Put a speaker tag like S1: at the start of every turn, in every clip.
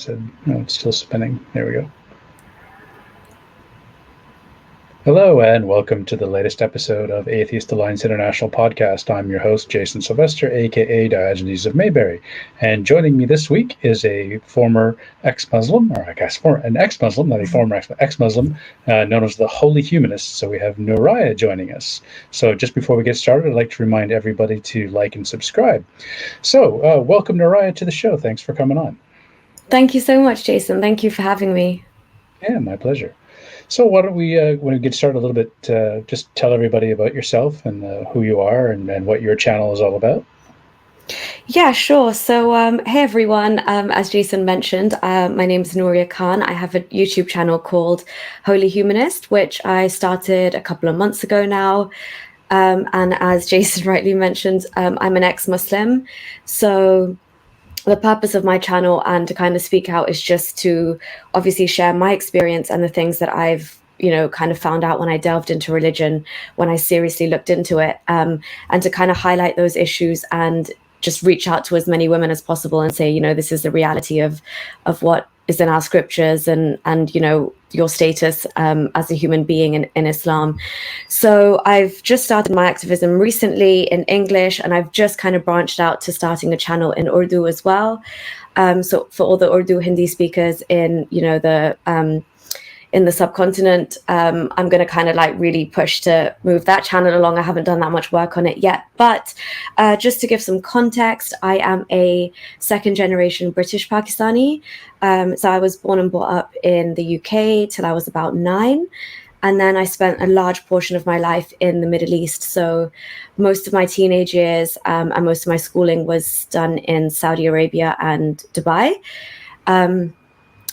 S1: said, no, it's still spinning. There we go. Hello, and welcome to the latest episode of Atheist Alliance International Podcast. I'm your host, Jason Sylvester, aka Diogenes of Mayberry. And joining me this week is a former ex-Muslim, or I guess an ex-Muslim, not a former ex-Muslim, known as the Holy Humanist. So we have Nuriah joining us. So just before we get started, I'd like to remind everybody to like and subscribe. So welcome, Nuriah, to the show. Thanks for coming on.
S2: Thank you so much, Jason. Thank you for having me.
S1: Yeah, my pleasure. So why don't we, when we get started a little bit, just tell everybody about yourself and who you are and what your channel is all about?
S2: Yeah, sure. So, hey everyone. As Jason mentioned, my name is Nuriah Khan. I have a YouTube channel called Holy Humanist, which I started a couple of months ago now. And as Jason rightly mentioned, I'm an ex-Muslim. So the purpose of my channel and to kind of speak out is just to obviously share my experience and the things that I've, kind of found out when I delved into religion, when I seriously looked into it, and to kind of highlight those issues and just reach out to as many women as possible and say, this is the reality of what is in our scriptures and your status as a human being in Islam. So I've just started my activism recently in English, and I've just kind of branched out to starting a channel in Urdu as well. So for all the Urdu Hindi speakers in the subcontinent, I'm going to kind of really push to move that channel along. I haven't done that much work on it yet, but just to give some context, I am a second generation British Pakistani. So I was born and brought up in the UK till I was about 9. And then I spent a large portion of my life in the Middle East. So most of my teenage years and most of my schooling was done in Saudi Arabia and Dubai.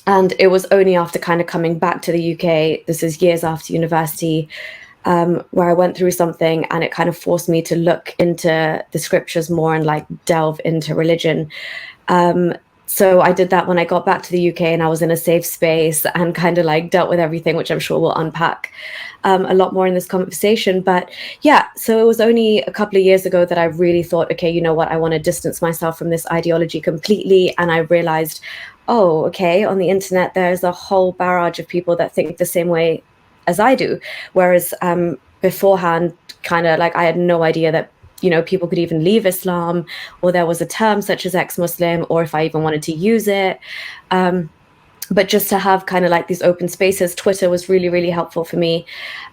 S2: And it was only after kind of coming back to the UK, this is years after university, where I went through something and it kind of forced me to look into the scriptures more and delve into religion. So I did that when I got back to the UK and I was in a safe space and kind of dealt with everything, which I'm sure we'll unpack a lot more in this conversation. But yeah, so it was only a couple of years ago that I really thought, okay, you know what, I want to distance myself from this ideology completely. And I realized, oh, okay, on the internet, there's a whole barrage of people that think the same way as I do. Whereas beforehand, kind of I had no idea that, people could even leave Islam, or there was a term such as ex-Muslim, or if I even wanted to use it. But just to have kind of these open spaces, Twitter was really, really helpful for me.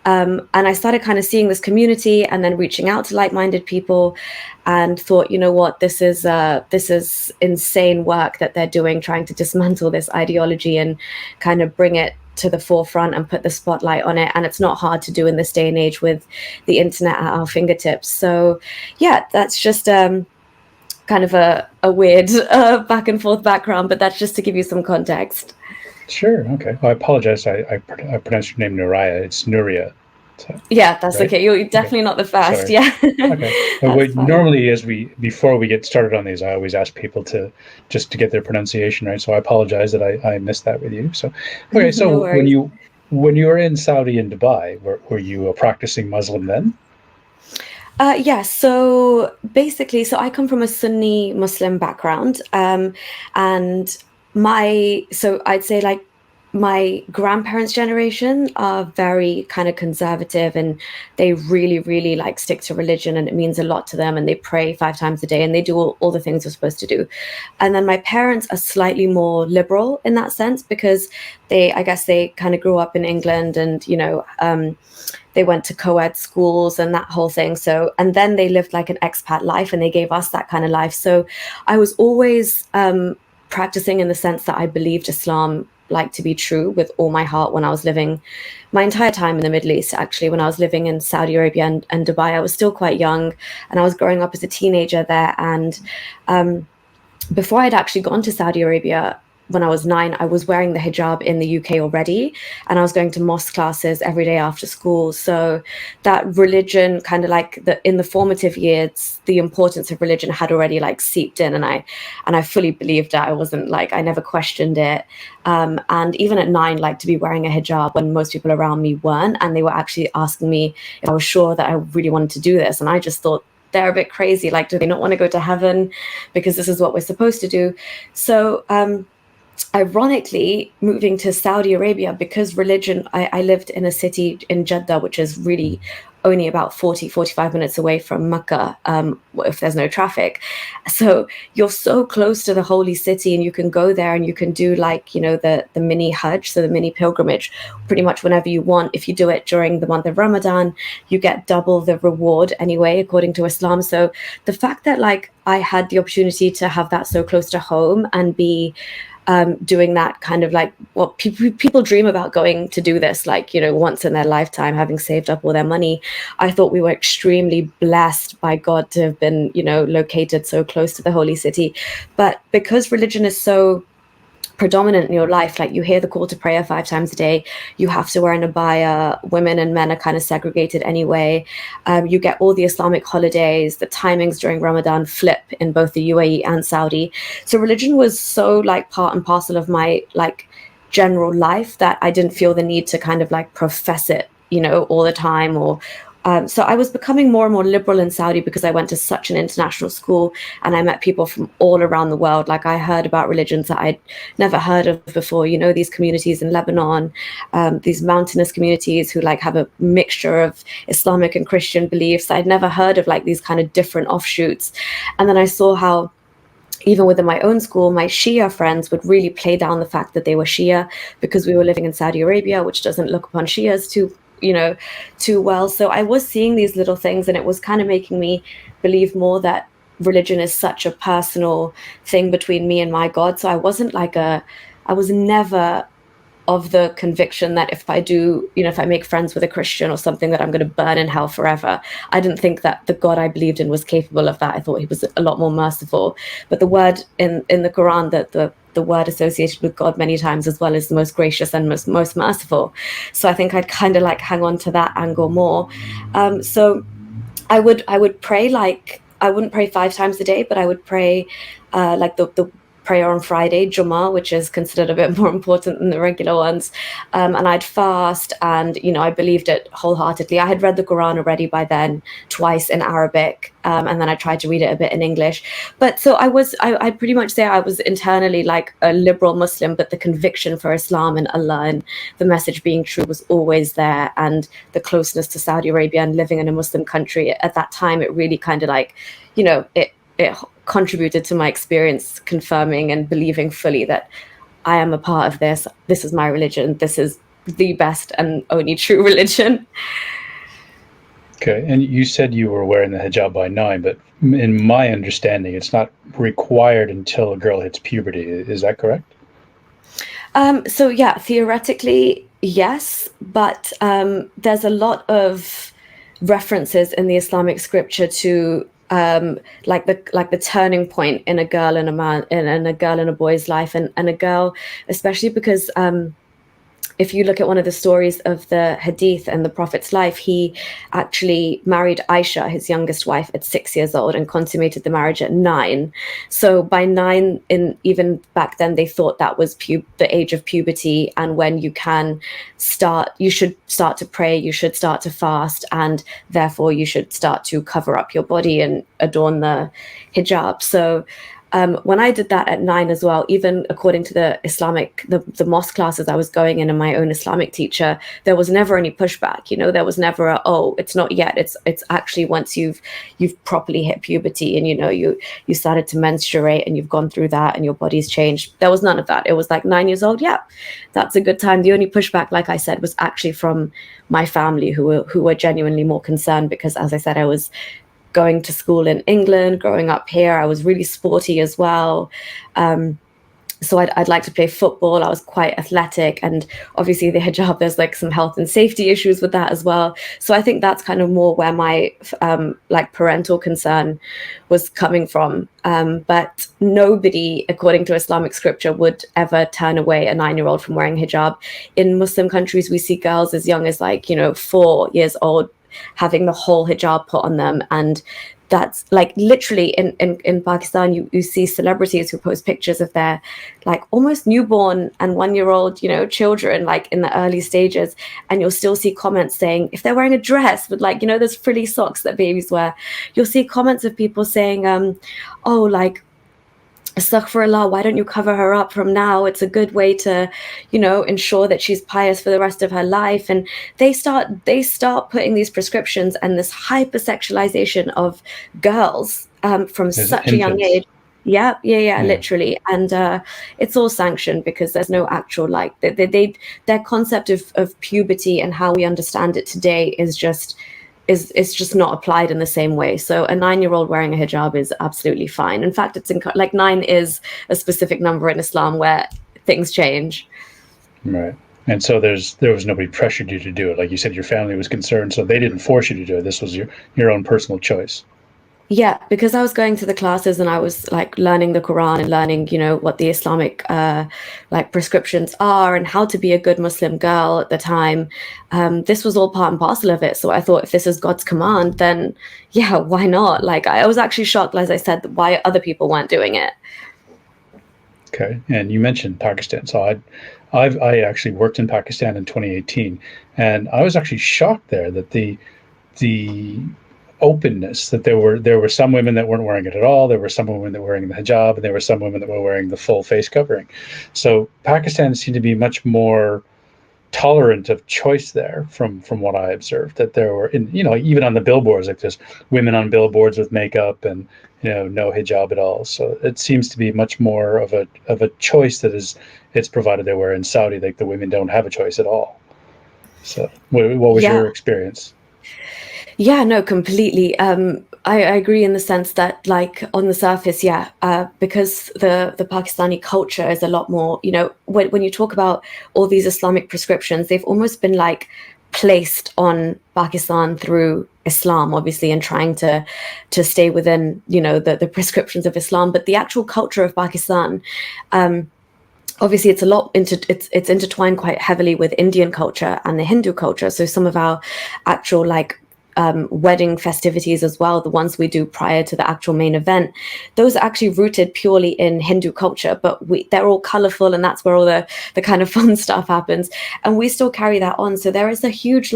S2: And I started kind of seeing this community and then reaching out to like-minded people and thought, you know what, this is insane work that they're doing, trying to dismantle this ideology and kind of bring it to the forefront and put the spotlight on it. And it's not hard to do in this day and age with the internet at our fingertips. So yeah, that's just kind of a weird back and forth background, but that's just to give you some context.
S1: Sure. Okay. Well, I apologize. I pronounced your name Nuriah. It's Nuriah.
S2: So, yeah, that's right? Okay. You're definitely not the first. Sorry. Yeah.
S1: Okay. Well, normally, before we get started on these, I always ask people to get their pronunciation right. So I apologize that I missed that with you. So okay. So no when you were in Saudi and Dubai, were you a practicing Muslim then?
S2: Yeah, so basically, I come from a Sunni Muslim background, and I'd say my grandparents' generation are very kind of conservative, and they really, really stick to religion, and it means a lot to them, and they pray 5 times a day, and they do all the things they're supposed to do. And then my parents are slightly more liberal in that sense, because I guess they kind of grew up in England, and they went to co-ed schools and that whole thing. So, and then they lived an expat life, and they gave us that kind of life. So I was always practicing in the sense that I believed Islam to be true with all my heart when I was living my entire time in the Middle East. Actually, when I was living in Saudi Arabia and Dubai, I was still quite young, and I was growing up as a teenager there. And before I'd actually gone to Saudi Arabia, when I was 9, I was wearing the hijab in the UK already, and I was going to mosque classes every day after school. So that religion kind of in the formative years, the importance of religion had already seeped in, and I fully believed it. I wasn't I never questioned it. And even at 9, to be wearing a hijab when most people around me weren't, and they were actually asking me if I was sure that I really wanted to do this. And I just thought, they're a bit crazy. Do they not want to go to heaven because this is what we're supposed to do? So ironically, moving to Saudi Arabia, because religion, I lived in a city in Jeddah, which is really only about 45 minutes away from Mecca, if there's no traffic. So you're so close to the holy city, and you can go there and you can do like, the mini Hajj, so the mini pilgrimage, pretty much whenever you want. If you do it during the month of Ramadan, you get double the reward anyway, according to Islam. So the fact that like I had the opportunity to have that so close to home and be doing that kind of like what people dream about, going to do this like once in their lifetime, having saved up all their money. I thought we were extremely blessed by God to have been located so close to the holy city. But because religion is so predominant in your life, like you hear the call to prayer 5 times a day, you have to wear an abaya, women and men are kind of segregated anyway, you get all the Islamic holidays, the timings during Ramadan flip in both the UAE and Saudi. So religion was so like part and parcel of my like general life that I didn't feel the need to kind of like profess it all the time. Or so I was becoming more and more liberal in Saudi because I went to such an international school and I met people from all around the world. Like I heard about religions that I'd never heard of before. These communities in Lebanon, these mountainous communities who like have a mixture of Islamic and Christian beliefs. I'd never heard of like these kind of different offshoots. And then I saw how even within my own school, my Shia friends would really play down the fact that they were Shia because we were living in Saudi Arabia, which doesn't look upon Shias too well. So I was seeing these little things, and it was kind of making me believe more that religion is such a personal thing between me and my God. So I was never of the conviction that if I do, if I make friends with a Christian or something, that I'm going to burn in hell forever. I didn't think that the God I believed in was capable of that. I thought he was a lot more merciful. But the word in the Quran, that the word associated with God many times as well, is the most gracious and most merciful. So I think I'd kind of like hang on to that angle more. So I would pray, like I wouldn't pray 5 times a day, but I would pray like the prayer on Friday, Jummah, which is considered a bit more important than the regular ones. And I'd fast, and, I believed it wholeheartedly. I had read the Quran already by then, twice in Arabic. And then I tried to read it a bit in English. But so I'd pretty much say I was internally like a liberal Muslim, but the conviction for Islam and Allah and the message being true was always there. And the closeness to Saudi Arabia and living in a Muslim country at that time, it really kind of like, it contributed to my experience, confirming and believing fully that I am a part of this. This is my religion. This is the best and only true religion.
S1: Okay, and you said you were wearing the hijab by 9, but in my understanding, it's not required until a girl hits puberty. Is that correct?
S2: So yeah, theoretically, yes, but there's a lot of references in the Islamic scripture to like the turning point in a girl and a man, and a girl and a boy's life, and a girl, especially because if you look at one of the stories of the Hadith and the Prophet's life, he actually married Aisha, his youngest wife, at 6 years old and consummated the marriage at 9. So by 9, even back then, they thought that was the age of puberty, and when you should start to pray, you should start to fast, and therefore you should start to cover up your body and adorn the hijab. So when I did that at 9 as well, even according to the mosque classes I was going in and my own Islamic teacher, there was never any pushback. There was never it's not yet. It's actually once you've properly hit puberty and you started to menstruate and you've gone through that and your body's changed. There was none of that. It was like 9 years old. Yeah, that's a good time. The only pushback, like I said, was actually from my family, who were genuinely more concerned because, as I said, I was going to school in England, growing up here. I was really sporty as well. So I'd like to play football. I was quite athletic, and obviously the hijab, there's like some health and safety issues with that as well. So I think that's kind of more where my like parental concern was coming from. But nobody, according to Islamic scripture, would ever turn away a 9-year-old from wearing hijab. In Muslim countries, we see girls as young as 4 years old having the whole hijab put on them. And that's like literally in Pakistan, you see celebrities who post pictures of their like almost newborn and 1-year-old, children, like in the early stages. And you'll still see comments saying, if they're wearing a dress with like, those frilly socks that babies wear, you'll see comments of people saying, astaghfirullah, why don't you cover her up from now? It's a good way to, ensure that she's pious for the rest of her life. And they start putting these prescriptions and this hypersexualization of girls from
S1: As
S2: such a young
S1: infants.
S2: age. Yeah,
S1: Yeah.
S2: literally. And it's all sanctioned because there's no actual, like, their concept of puberty and how we understand it today is just is just not applied in the same way. So a 9-year-old wearing a hijab is absolutely fine. In fact, like 9 is a specific number in Islam where things change.
S1: Right. And so there was nobody pressured you to do it. Like you said, your family was concerned, so they didn't force you to do it. This was your own personal choice.
S2: Yeah, because I was going to the classes and I was like learning the Quran and learning, what the Islamic like prescriptions are and how to be a good Muslim girl at the time. This was all part and parcel of it. So I thought if this is God's command, then yeah, why not? Like I was actually shocked, as I said, why other people weren't doing it.
S1: Okay. And you mentioned Pakistan. So I actually worked in Pakistan in 2018, and I was actually shocked there that the openness that there were some women that weren't wearing it at all. There were some women that were wearing the hijab, and there were some women that were wearing the full face covering. So Pakistan seemed to be much more tolerant of choice there from what I observed. That there were, even on the billboards, like there's women on billboards with makeup and no hijab at all. So it seems to be much more of a choice that is it's provided there. Where in Saudi, like the women don't have a choice at all. So what was
S2: Yeah.
S1: your experience?
S2: Yeah, no, completely. I agree in the sense that, like, on the surface, yeah, because the Pakistani culture is a lot more, when you talk about all these Islamic prescriptions, they've almost been like placed on Pakistan through Islam, obviously, and trying to stay within, the prescriptions of Islam. But the actual culture of Pakistan, obviously it's intertwined quite heavily with Indian culture and the Hindu culture. So some of our actual like wedding festivities as well, the ones we do prior to the actual main event, those are actually rooted purely in Hindu culture, but they're all colorful and that's where all the kind of fun stuff happens. And we still carry that on. So there is a huge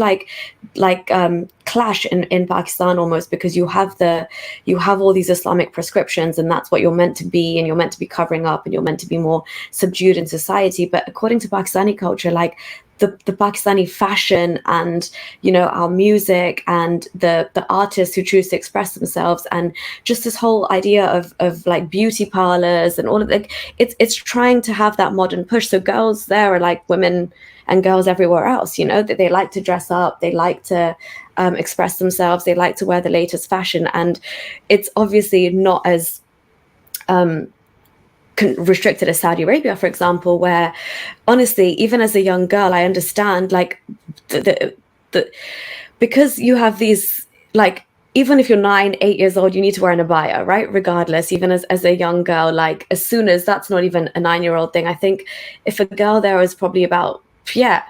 S2: clash in Pakistan almost, because you have all these Islamic prescriptions and that's what you're meant to be, and you're meant to be covering up and you're meant to be more subdued in society. But according to Pakistani culture, like the Pakistani fashion and our music and the artists who choose to express themselves, and just this whole idea of like beauty parlors and all of like it's trying to have that modern push. So girls there are like women and girls everywhere else, that they like to dress up, they like to express themselves, they like to wear the latest fashion. And it's obviously not as restricted as Saudi Arabia, for example, where honestly, even as a young girl, I understand like the because you have these like, even if you're 9, 8 years old, you need to wear an abaya, right? Regardless, even as a young girl, like as soon as that's not even a 9-year-old thing. I think if a girl there is probably about, yeah,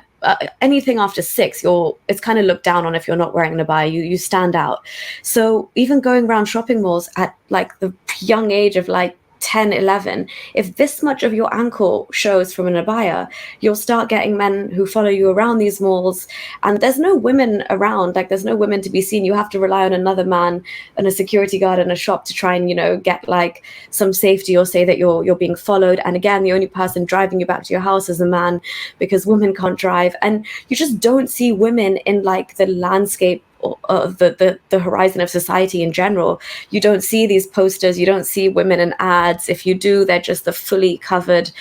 S2: anything after 6, it's kind of looked down on if you're not wearing an abaya. You stand out. So even going around shopping malls at like the young age of like 10, 11, if this much of your ankle shows from an abaya, you'll start getting men who follow you around these malls, and there's no women around, like there's no women to be seen. You have to rely on another man and a security guard in a shop to try and get like some safety or say that you're being followed. And again, the only person driving you back to your house is a man, because women can't drive. And you just don't see women in like the landscape of the horizon of society in general. You don't see these posters, you don't see women in ads. If you do, they're just the fully covered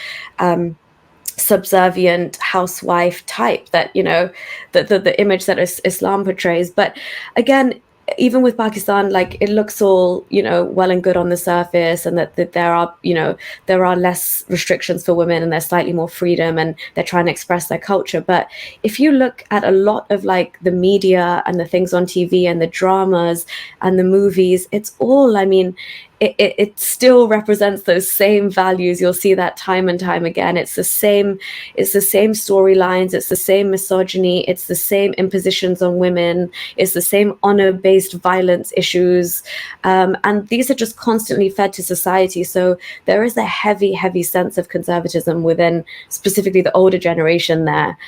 S2: subservient housewife type that the image that Islam portrays. But again, even with Pakistan, like it looks all well and good on the surface, and that there are less restrictions for women and there's slightly more freedom and they're trying to express their culture. But if you look at a lot of like the media and the things on TV and the dramas and the movies, it's all, I mean, it still represents those same values. You'll see that time and time again. It's the same storylines, it's the same misogyny, it's the same impositions on women, it's the same honor-based violence issues, and these are just constantly fed to society. So there is a heavy sense of conservatism within specifically the older generation there.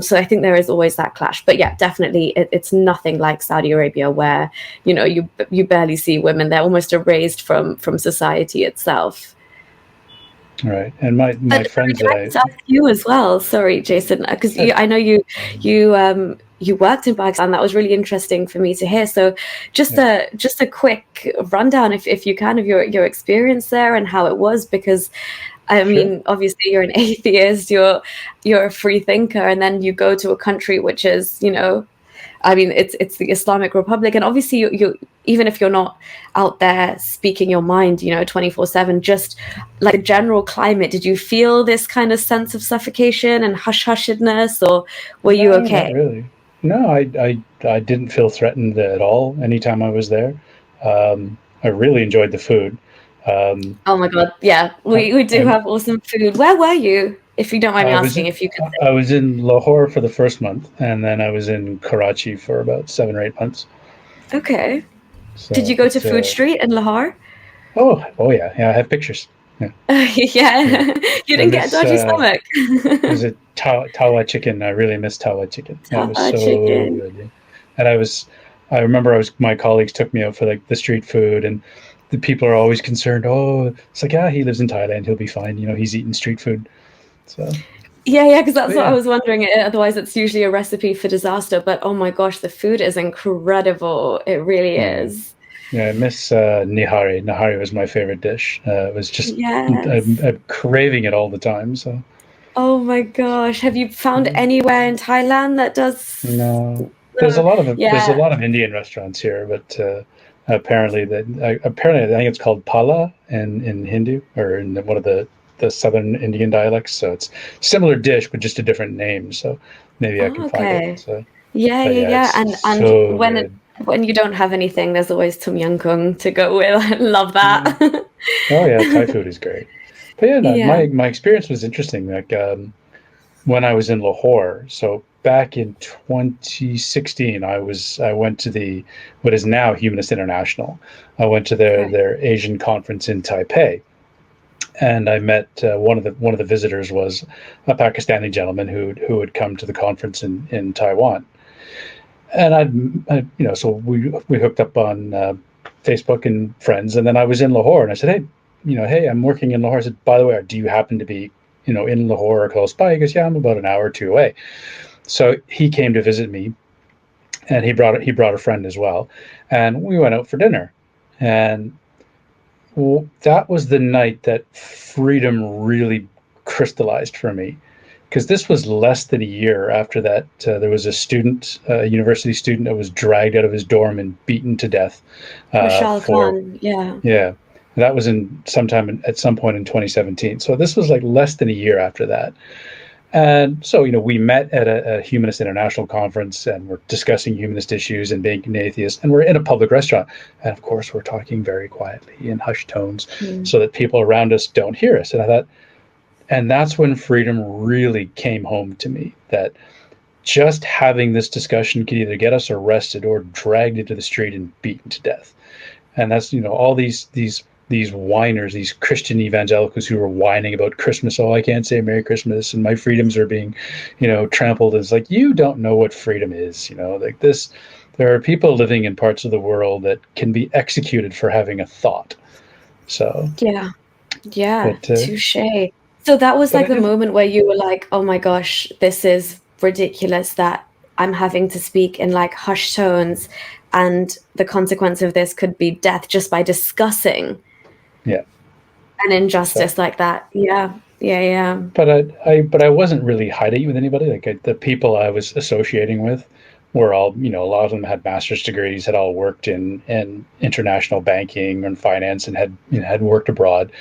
S2: So I think there is always that clash. But yeah, definitely it's nothing like Saudi Arabia, where you barely see women. They're almost erased from society itself.
S1: Right. And my
S2: But
S1: friends
S2: can
S1: that
S2: I just ask you as well? Sorry, Jason, because I know you worked in Pakistan. That was really interesting for me to hear. So, just a quick rundown, if you can, of your experience there and how it was. Because I
S1: Sure.
S2: mean, obviously, you're an atheist. You're a free thinker, and then you go to a country which is, I mean, it's the Islamic Republic, and obviously, you even if you're not out there speaking your mind, 24/7, just like a general climate, did you feel this kind of sense of suffocation and hushedness, or were you
S1: No, not
S2: okay?
S1: really. No, I didn't feel threatened at all anytime I was there. I really enjoyed the food. Um,
S2: Oh my God, yeah,
S1: I,
S2: we do
S1: I
S2: have awesome food. Where were you, if you don't mind me
S1: I was
S2: asking, if you could
S1: I
S2: say?
S1: was in Lahore for the first month, and then I was in Karachi for about 7 or 8 months.
S2: Okay. Did
S1: So
S2: you go to
S1: it's
S2: Food Street in Lahore?
S1: oh yeah, I have pictures. Yeah, yeah.
S2: Yeah, you
S1: I
S2: didn't get a
S1: miss
S2: dodgy stomach.
S1: was it tawa chicken? I really miss tawa chicken. Yeah, it was
S2: Tapa
S1: so
S2: chicken.
S1: good. Yeah. And I remember my colleagues took me out for like the street food, and the people are always concerned. Oh, it's like, he lives in Thailand, he'll be fine. He's eating street food. So,
S2: Yeah, because that's
S1: but
S2: what I
S1: yeah,
S2: was wondering. Otherwise, it's usually a recipe for disaster. But oh my gosh, the food is incredible. It really
S1: yeah,
S2: is.
S1: yeah. I miss nihari. Nihari was my favorite dish. It was just
S2: Yes.
S1: I'm craving it all the time. So.
S2: Oh my gosh. Have you found
S1: Yeah.
S2: anywhere in Thailand that does?
S1: No, there's a
S2: Yeah.
S1: lot of Indian restaurants here, but apparently I think it's called pala in Hindu or in one of the southern Indian dialects. So it's similar dish but just a different name. So maybe I can
S2: Oh,
S1: find it.
S2: okay.
S1: So,
S2: Yeah,
S1: but
S2: yeah,
S1: yeah,
S2: yeah.
S1: it's
S2: And
S1: so good.
S2: when you don't have anything, there's always Tom Yum Kung to go with. I love
S1: Yeah.
S2: that.
S1: Oh yeah, Thai food is great. But yeah, no,
S2: Yeah.
S1: my experience was interesting. Like when I was in Lahore. So back in 2016, I went to the what is now Humanist International. I went to
S2: Okay.
S1: their Asian conference in Taipei, and I met one of the visitors was a Pakistani gentleman who had come to the conference in Taiwan, and so we hooked up on Facebook and friends, and then I was in Lahore, and I said, hey, I'm working in Lahore. I said, by the way, do you happen to be in Lahore or close by? He goes, yeah, I'm about an hour or two away. So he came to visit me, and he brought a friend as well, and we went out for dinner, and that was the night that freedom really crystallized for me, because this was less than a year after that. There was a university student, that was dragged out of his dorm and beaten to death
S2: Mashal
S1: for
S2: Khan. Yeah.
S1: yeah. That was at some point in 2017. So this was like less than a year after that. And so, we met at a Humanist International conference, and we're discussing humanist issues and being an atheist, and we're in a public restaurant. And of course, we're talking very quietly in hushed tones
S2: Mm.
S1: so that people around us don't hear us. And I thought, and that's when freedom really came home to me, that just having this discussion could either get us arrested or dragged into the street and beaten to death. And that's all these whiners, these Christian evangelicals who are whining about Christmas. Oh, I can't say Merry Christmas, and my freedoms are being, trampled. It's like, you don't know what freedom is. Like this. There are people living in parts of the world that can be executed for having a thought. So,
S2: Yeah. Yeah.
S1: but
S2: Touche. So that was
S1: but
S2: like
S1: I
S2: the
S1: did.
S2: moment where you were like, oh my gosh, this is ridiculous that I'm having to speak in like hushed tones, and the consequence of this could be death just by discussing
S1: Yeah.
S2: an
S1: So,
S2: injustice like that. Yeah. Yeah. Yeah.
S1: but I wasn't really hiding with anybody. Like the people I was associating with were all, a lot of them had master's degrees, had all worked in international banking and finance, and had worked abroad.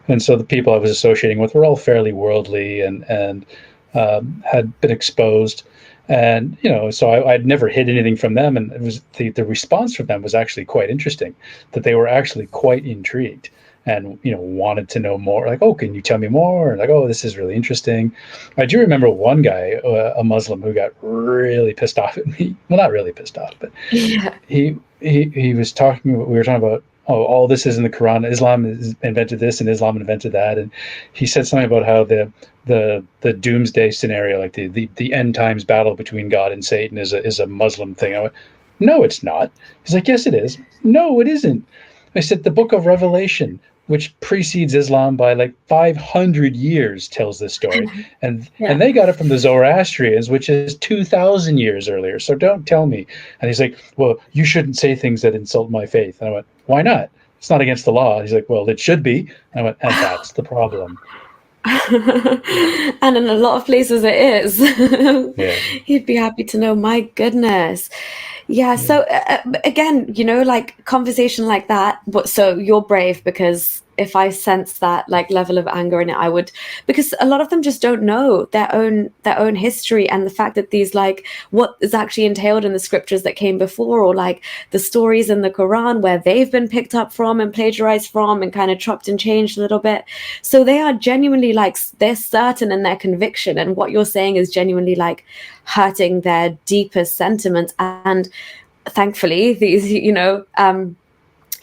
S1: And so the people I was associating with were all fairly worldly, and had been exposed. And so I'd never hid anything from them, and it was the response from them was actually quite interesting. That they were actually quite intrigued, and wanted to know more, like, oh, can you tell me more, and like, oh, this is really interesting. I do remember one guy, a Muslim, who got really pissed off at me. Well, not really pissed off, but
S2: Yeah.
S1: he was talking, we were talking about, oh, all this is in the Quran, Islam has invented this and Islam invented that. And he said something about how the doomsday scenario, like the end times battle between God and Satan, is a Muslim thing. I went, no, it's not. He's like, yes, it is. No, it isn't. I said, the book of Revelation, which precedes Islam by like 500 years, tells this story, and
S2: Yeah.
S1: they got it from the Zoroastrians, which is 2,000 years earlier. So don't tell me. And he's like, well, you shouldn't say things that insult my faith. And I went, why not? It's not against the law. He's like, well, it should be. And I went, and that's the problem.
S2: And in a lot of places it is.
S1: Yeah.
S2: You'd be happy to know. My goodness. Yeah.
S1: Yeah.
S2: So again, like conversation like that. But so you're brave, because if I sense that like level of anger in it, I would, because a lot of them just don't know their own history, and the fact that these, like, what is actually entailed in the scriptures that came before, or like the stories in the Quran where they've been picked up from and plagiarized from and kind of chopped and changed a little bit. So they are genuinely like, they're certain in their conviction, and what you're saying is genuinely like hurting their deepest sentiments. And thankfully these, he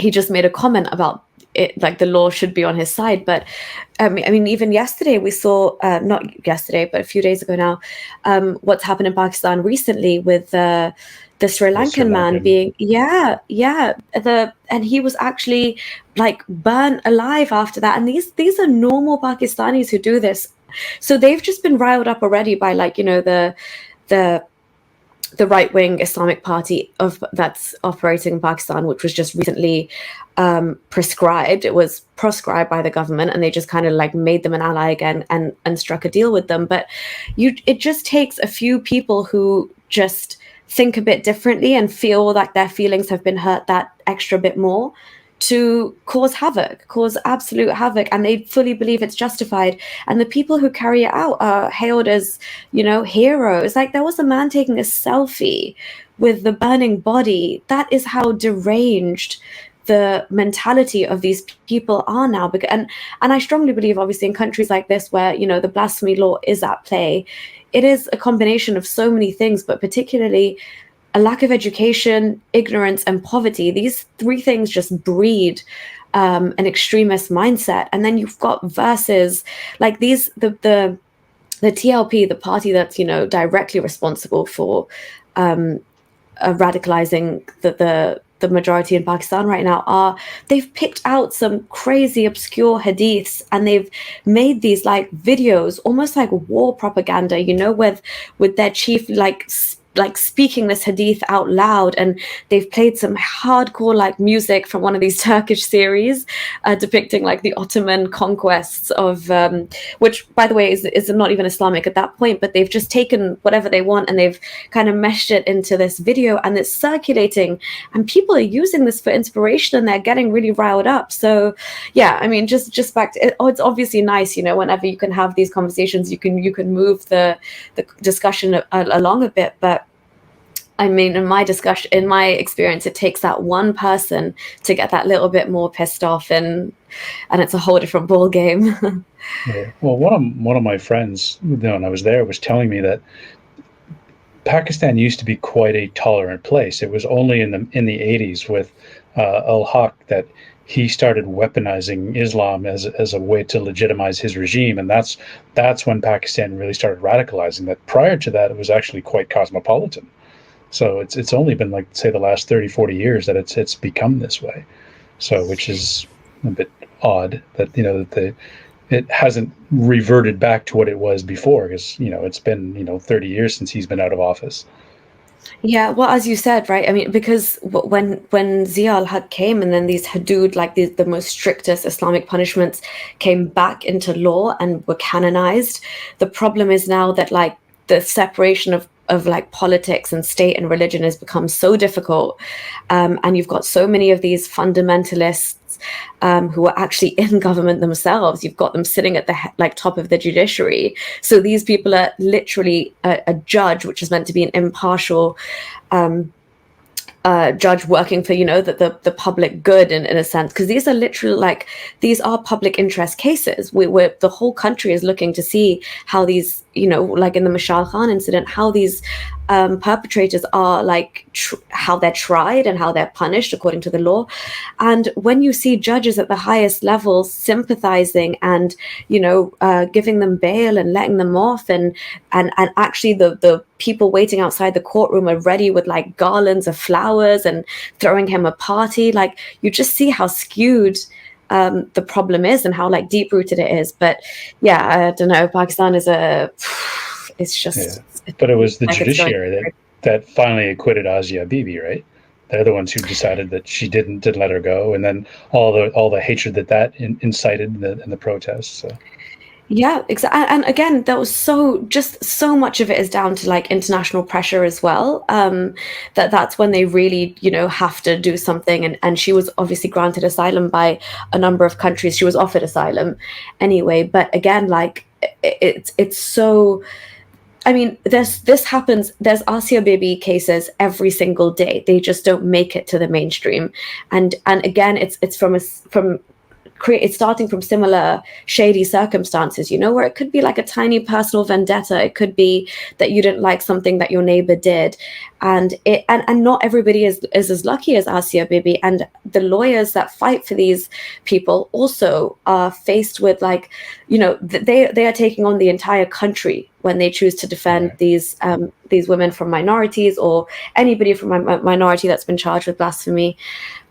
S2: just made a comment about it, like the law should be on his side. But I mean, even yesterday we saw, not yesterday, but a few days ago now, what's happened in Pakistan recently with the Sri Lankan man being, and he was actually like burnt alive after that. And these are normal Pakistanis who do this. So they've just been riled up already by, like, the right-wing Islamic Party that's operating in Pakistan, which was just recently prescribed. It was proscribed by the government, and they just kind of like made them an ally again and struck a deal with them. But it just takes a few people who just think a bit differently and feel like their feelings have been hurt that extra bit more to cause absolute havoc, and they fully believe it's justified. And the people who carry it out are hailed as, heroes. Like, there was a man taking a selfie with the burning body. That is how deranged the mentality of these people are now. And I strongly believe, obviously, in countries like this where, the blasphemy law is at play, it is a combination of so many things, but particularly a lack of education, ignorance, and poverty. These three things just breed an extremist mindset. And then you've got verses like these, the TLP, the party that's, directly responsible for radicalizing the majority in Pakistan right now, they've picked out some crazy obscure hadiths, and they've made these like videos, almost like war propaganda, with their chief like speaking this hadith out loud, and they've played some hardcore like music from one of these Turkish series depicting like the Ottoman conquests of which, by the way, is not even Islamic at that point, but they've just taken whatever they want and they've kind of meshed it into this video, and it's circulating, and people are using this for inspiration, and they're getting really riled up. So yeah, I mean, just back to it's obviously nice, whenever you can have these conversations, you can move the discussion along a bit. But I mean, in my experience, it takes that one person to get that little bit more pissed off, and it's a whole different ball game.
S1: Yeah. Well, one of my friends, when I was there, was telling me that Pakistan used to be quite a tolerant place. It was only in the 80s with al-Haq that he started weaponizing Islam as a way to legitimize his regime, and that's when Pakistan really started radicalizing. That prior to that, it was actually quite cosmopolitan. So it's only been, like, say, the last 30, 40 years that it's become this way. So, which is a bit odd that, that it hasn't reverted back to what it was before, because, it's been, 30 years since he's been out of office.
S2: Yeah, well, as you said, right? I mean, because when Zia al-Haq came, and then these hudud, like the most strictest Islamic punishments, came back into law and were canonized, the problem is now that, like, the separation of like politics and state and religion has become so difficult, and you've got so many of these fundamentalists who are actually in government themselves. You've got them sitting at the top of the judiciary. So these people are literally a judge, which is meant to be an impartial judge working for, the public good in a sense, because these are literally these are public interest cases where the whole country is looking to see how these, like in the Mashal Khan incident, how these perpetrators are how they're tried and how they're punished according to the law. And when you see judges at the highest levels sympathizing and giving them bail and letting them off, and actually the people waiting outside the courtroom are ready with like garlands of flowers and throwing him a party, like, you just see how skewed the problem is and how like deep rooted it is. But yeah, I don't know. Pakistan is it's just.
S1: But it was the
S2: like it's going.
S1: judiciary that finally acquitted Asia Bibi, right? They're the ones who decided that she didn't let her go, and then all the hatred that incited in the protests. So.
S2: Yeah, exactly. And again, there was so much of it is down to like international pressure as well. That's when they really, have to do something. And she was obviously granted asylum by a number of countries. She was offered asylum anyway. But again, like it's so. I mean, this happens. There's Asia Bibi cases every single day. They just don't make it to the mainstream. And again, it's it's starting from similar shady circumstances, where it could be like a tiny personal vendetta. It could be that you didn't like something that your neighbor did. And not everybody is as lucky as Asia Bibi. And the lawyers that fight for these people also are faced with like, they are taking on the entire country when they choose to defend these women from minorities or anybody from a minority that's been charged with blasphemy.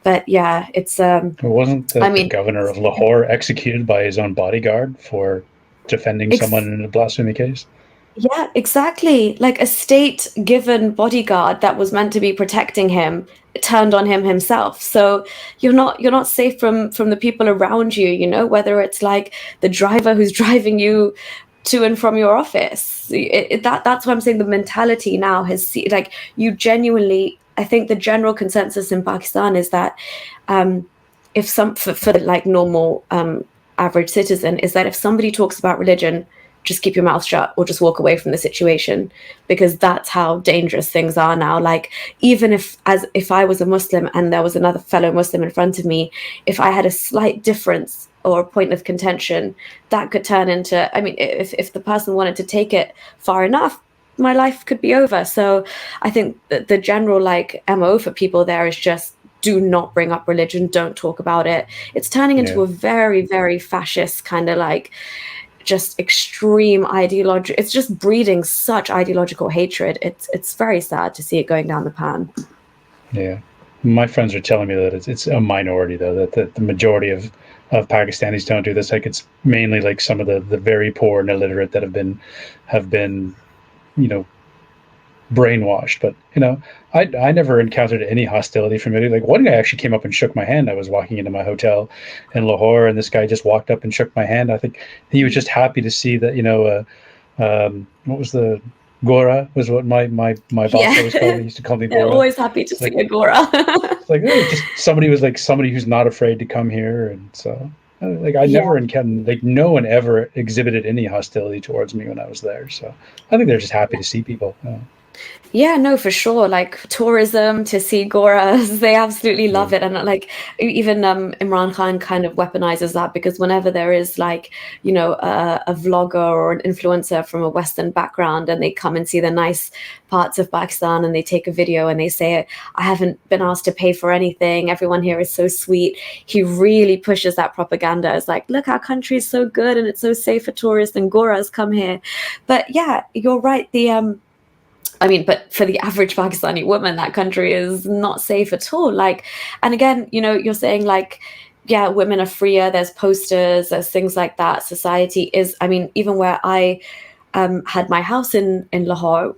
S2: But yeah, it's
S1: wasn't the governor of Lahore executed by his own bodyguard for defending someone in a blasphemy case?
S2: Yeah, exactly. Like a state-given bodyguard that was meant to be protecting him turned on him himself. So you're not safe from the people around you, whether it's like the driver who's driving you to and from your office. That's what I'm saying. The mentality now has like you genuinely. I think the general consensus in Pakistan is that if for like normal average citizen is that if somebody talks about religion, just keep your mouth shut or just walk away from the situation, because that's how dangerous things are now. Like even if I was a Muslim and there was another fellow Muslim in front of me, if I had a slight difference or a point of contention, that could turn into, I mean, if the person wanted to take it far enough, my life could be over. So I think that the general like MO for people there is just do not bring up religion, don't talk about it. It's turning into a very, very fascist kind of like just extreme ideology. It's just breeding such ideological hatred. It's very sad to see it going down the pan.
S1: Yeah. My friends are telling me that it's a minority though, that the majority of Pakistanis don't do this. Like it's mainly like some of the very poor and illiterate that have been brainwashed. But I never encountered any hostility from it. Like one guy actually came up and shook my hand. I was walking into my hotel in Lahore, and this guy just walked up and shook my hand. I think he was just happy to see that. What was the Gora was what my boss always called me. He used to call me Gora.
S2: Always happy to see a Gora.
S1: It's like just somebody who's not afraid to come here, and so. Like I never encountered, like no one ever exhibited any hostility towards me when I was there. So I think they're just happy to see people.
S2: Yeah, no, for sure. Like tourism to see Goras, they absolutely love it. And like even Imran Khan kind of weaponizes that, because whenever there is like, a vlogger or an influencer from a Western background and they come and see the nice parts of Pakistan and they take a video and they say, I haven't been asked to pay for anything, everyone here is so sweet. He really pushes that propaganda. It's like, look, our country is so good and it's so safe for tourists and Goras come here. But yeah, you're right. But for the average Pakistani woman, that country is not safe at all. Like, and again, you're saying like, yeah, women are freer. There's posters, there's things like that. Society is, even where I had my house in Lahore,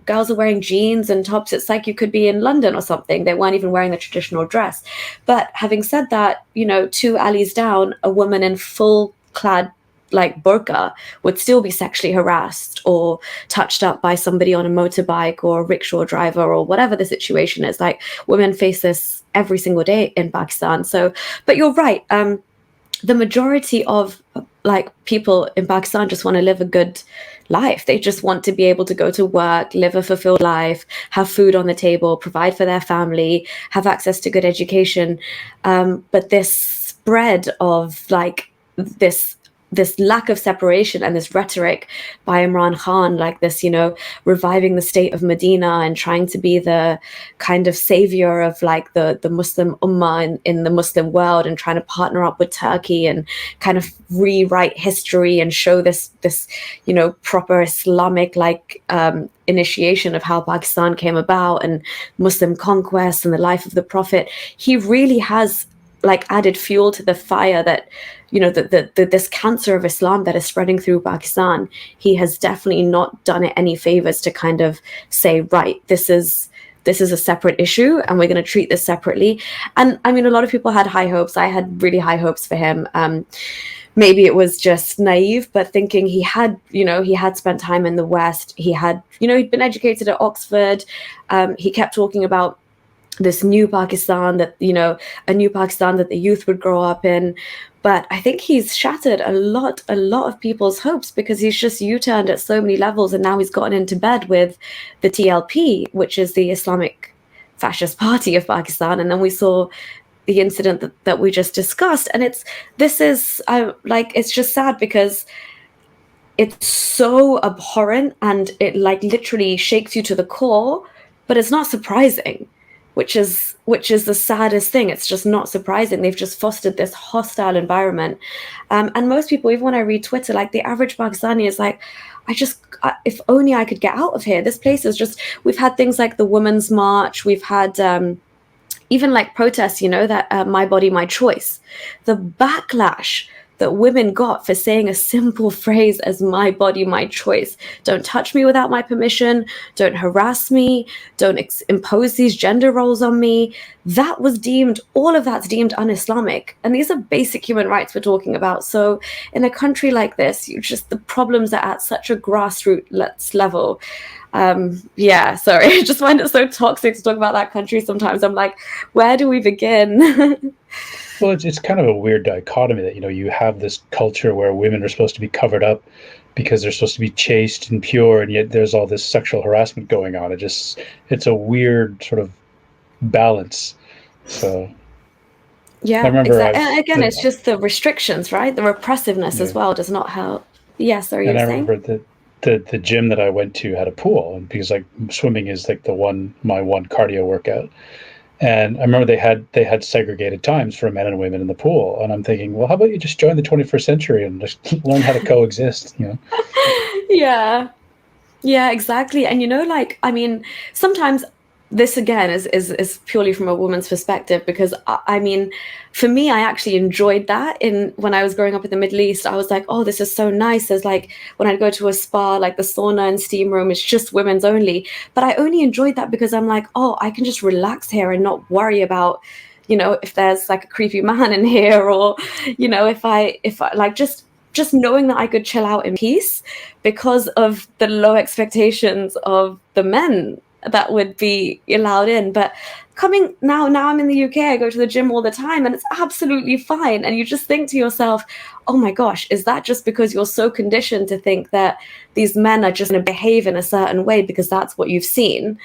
S2: girls are wearing jeans and tops. It's like you could be in London or something. They weren't even wearing the traditional dress. But having said that, 2 alleys down, a woman in full clad like burqa would still be sexually harassed or touched up by somebody on a motorbike or a rickshaw driver or whatever the situation is. Like women face this every single day in Pakistan. So, but you're right. The majority of like people in Pakistan just want to live a good life. They just want to be able to go to work, live a fulfilled life, have food on the table, provide for their family, have access to good education. But this spread of like this lack of separation and this rhetoric by Imran Khan, like this, reviving the state of Medina and trying to be the kind of savior of like the Muslim ummah in the Muslim world, and trying to partner up with Turkey and kind of rewrite history and show this proper Islamic like initiation of how Pakistan came about and Muslim conquest and the life of the Prophet. He really has like added fuel to the fire that, you know, this cancer of Islam that is spreading through Pakistan. He has definitely not done it any favors to kind of say, right, this is a separate issue and we're going to treat this separately. And I mean, a lot of people had high hopes. I had really high hopes for him. Maybe it was just naive, but thinking he had spent time in the West. He had, he'd been educated at Oxford. He kept talking about this new Pakistan that, a new Pakistan that the youth would grow up in. But I think he's shattered a lot of people's hopes, because he's just U-turned at so many levels. And now he's gotten into bed with the TLP, which is the Islamic Fascist Party of Pakistan. And then we saw the incident that we just discussed. And it's just sad, because it's so abhorrent and it like literally shakes you to the core, but it's not surprising. Which is the saddest thing. It's just not surprising. They've just fostered this hostile environment. And most people, even when I read Twitter, like the average Pakistani is like, if only I could get out of here. This place is just, we've had things like the Women's March. We've had even like protests, that My Body, My Choice. The backlash that women got for saying a simple phrase as my body, my choice. Don't touch me without my permission. Don't harass me. Don't impose these gender roles on me. All of that's deemed un-Islamic. And these are basic human rights we're talking about. So in a country like this, the problems are at such a grassroots level. Sorry, I just find it so toxic to talk about that country sometimes. I'm like, where do we begin?
S1: Well, it's kind of a weird dichotomy that, you have this culture where women are supposed to be covered up because they're supposed to be chaste and pure, and yet there's all this sexual harassment going on. It's a weird sort of balance. So
S2: yeah, I remember exactly. Again, it's just the restrictions, right? The repressiveness as well does not help. Yeah, sorry, you were saying?
S1: Remember the gym that I went to had a pool, and because like swimming is like my one cardio workout. And I remember they had segregated times for men and women in the pool. And I'm thinking, well, how about you just join the 21st century and just learn how to coexist,
S2: Yeah, exactly. And sometimes this again is purely from a woman's perspective, because I mean, for me, I actually enjoyed that. When I was growing up in the Middle East, I was like, oh, this is so nice. There's like, when I'd go to a spa, like the sauna and steam room, it's just women's only. But I only enjoyed that because I'm like, oh, I can just relax here and not worry about, if there's like a creepy man in here, or, if I like just knowing that I could chill out in peace because of the low expectations of the men that would be allowed in. But now I'm in the UK, I go to the gym all the time and it's absolutely fine. And you just think to yourself, oh my gosh, is that just because you're so conditioned to think that these men are just going to behave in a certain way because that's what you've seen?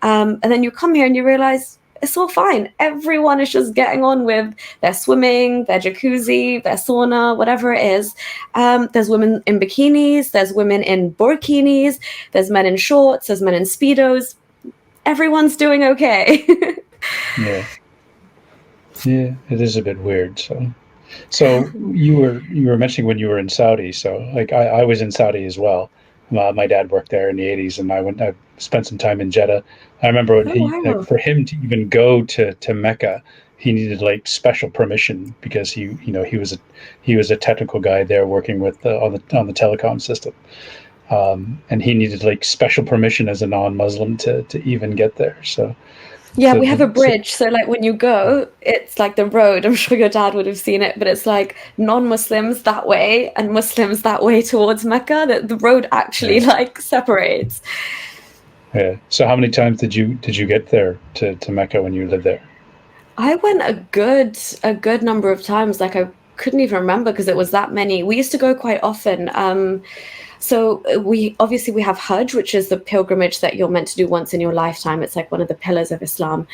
S2: And then you come here and you realize it's all fine. Everyone is just getting on with their swimming, their jacuzzi, their sauna, whatever it is. There's women in bikinis, there's women in burkinis, there's men in shorts, there's men in Speedos. Everyone's doing okay.
S1: Yeah, it is a bit weird. So you were mentioning when you were in Saudi. So like I was in Saudi as well. My dad worked there in the 80s, and I spent some time in Jeddah. I remember for him to even go to Mecca, he needed like special permission, because he was a technical guy there working with on the telecom system. And he needed like special permission as a non-Muslim to even get there. So
S2: yeah, we have a bridge. So like when you go, it's like the road. I'm sure your dad would have seen it, but it's like non-Muslims that way and Muslims that way towards Mecca. That the road actually like separates.
S1: Yeah. So how many times did you get there to Mecca when you lived there?
S2: I went a good number of times. Like I couldn't even remember because it was that many. We used to go quite often. So we have Hajj, which is the pilgrimage that you're meant to do once in your lifetime. It's like one of the pillars of Islam,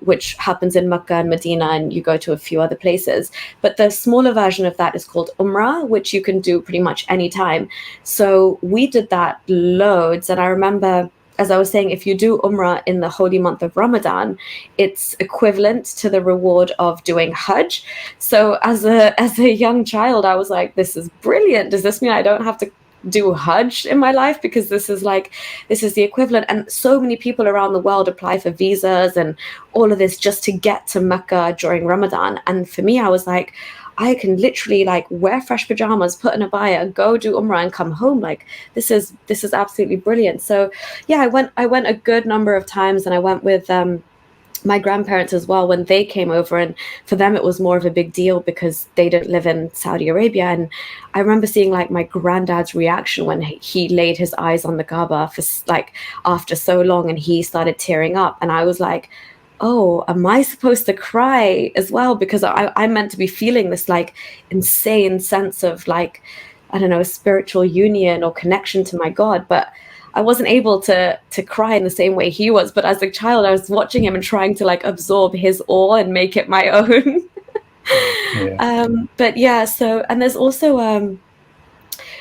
S2: which happens in Mecca and Medina, and you go to a few other places. But the smaller version of that is called Umrah, which you can do pretty much any time. So we did that loads. And I remember, as I was saying, if you do Umrah in the holy month of Ramadan, it's equivalent to the reward of doing Hajj. So as a young child, I was like, this is brilliant. Does this mean I don't have to do Hajj in my life, because this is the equivalent, and so many people around the world apply for visas and all of this just to get to Mecca during Ramadan. And for me, I was like, I can literally like wear fresh pajamas, put an abaya, go do Umrah and come home. Like this is absolutely brilliant. So yeah, I went a good number of times, and I went with my grandparents as well when they came over, and for them it was more of a big deal because they don't live in Saudi Arabia. And I remember seeing like my granddad's reaction when he laid his eyes on the Kaaba for like after so long, and he started tearing up, and I was like, oh, am I supposed to cry as well? Because I'm meant to be feeling this like insane sense of like, I don't know, spiritual union or connection to my God, but I wasn't able to cry in the same way he was. But as a child, I was watching him and trying to like absorb his awe and make it my own.
S1: Yeah.
S2: But yeah, so, and there's also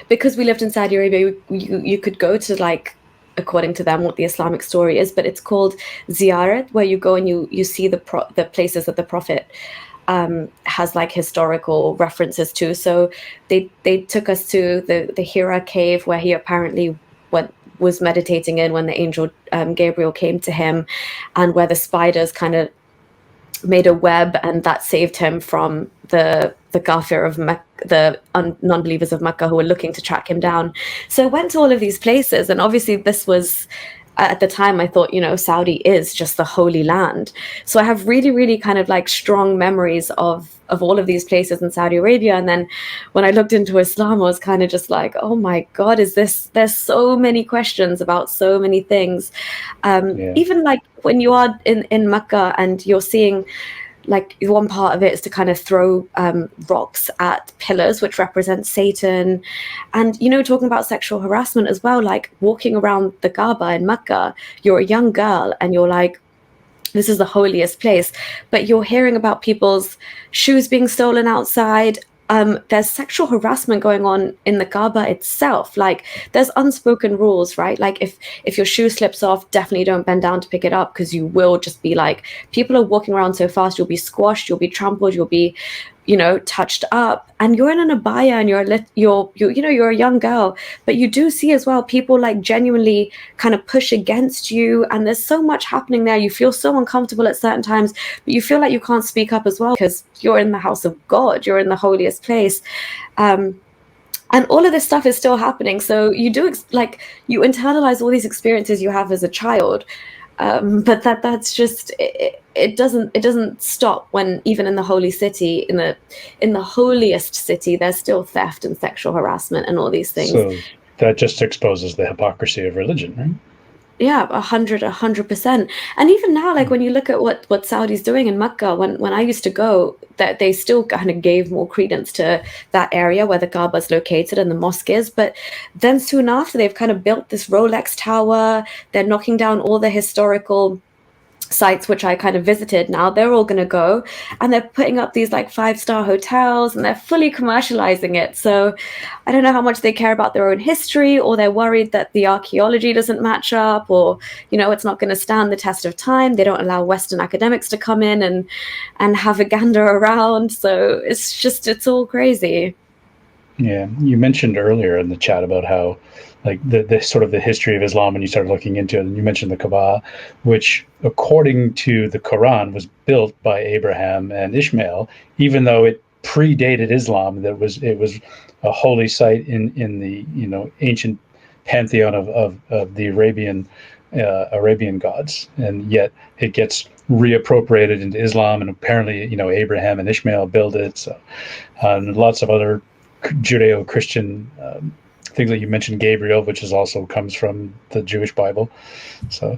S2: because we lived in Saudi Arabia, you could go to like, according to them, what the Islamic story is, but it's called ziyarat, where you go and you see the places that the Prophet has like historical references to. So they took us to the Hira cave, where he apparently was meditating in when the angel Gabriel came to him, and where the spiders kind of made a web, and that saved him from the Kafir of Mecca, the non-believers of Mecca who were looking to track him down. So I went to all of these places, and obviously this was, at the time I thought, you know, Saudi is just the holy land. So I have really, really kind of like strong memories of all of these places in Saudi Arabia. And then when I looked into Islam, I was kind of just like, oh my God, there's so many questions about so many things. Even like when you are in Mecca and you're seeing, like, one part of it is to kind of throw rocks at pillars, which represent Satan. And, you know, talking about sexual harassment as well, like walking around the Kaaba in Mecca, you're a young girl and you're like, this is the holiest place, but you're hearing about people's shoes being stolen outside. There's sexual harassment going on in the Kaaba itself. Like, there's unspoken rules, right? Like, if your shoe slips off, definitely don't bend down to pick it up, because you will just be like, people are walking around so fast, you'll be squashed, you'll be trampled, you'll be, you know, touched up. And you're in an abaya, and you're a young girl, but you do see as well people like genuinely kind of push against you, and there's so much happening there. You feel so uncomfortable at certain times, but you feel like you can't speak up as well, because you're in the house of God, you're in the holiest place. And all of this stuff is still happening. So you do you internalize all these experiences you have as a child. But that's just it doesn't stop when even in the holy city, in the holiest city, there's still theft and sexual harassment and all these things.
S1: So that just exposes the hypocrisy of religion, right?
S2: Yeah, 100%. And even now, like when you look at what Saudi's doing in Mecca, when I used to go, that they still kind of gave more credence to that area where the Kaaba is located and the mosque is. But then soon after, they've kind of built this Rolex tower. They're knocking down all the historical sites which I kind of visited. Now they're all going to go, and they're putting up these like 5-star hotels, and they're fully commercializing it. So I don't know how much they care about their own history, or they're worried that the archaeology doesn't match up, or, you know, it's not going to stand the test of time. They don't allow Western academics to come in and have a gander around. So it's all crazy.
S1: Yeah, you mentioned earlier in the chat about how, like, the sort of the history of Islam, when you started looking into it, and you mentioned the Kaaba, which, according to the Quran, was built by Abraham and Ishmael, even though it predated Islam. That it was a holy site in the, you know, ancient pantheon of the Arabian gods, and yet it gets reappropriated into Islam, and apparently, you know, Abraham and Ishmael built it. So, and lots of other Judeo-Christian things that you mentioned, Gabriel, which is also comes from the Jewish Bible. So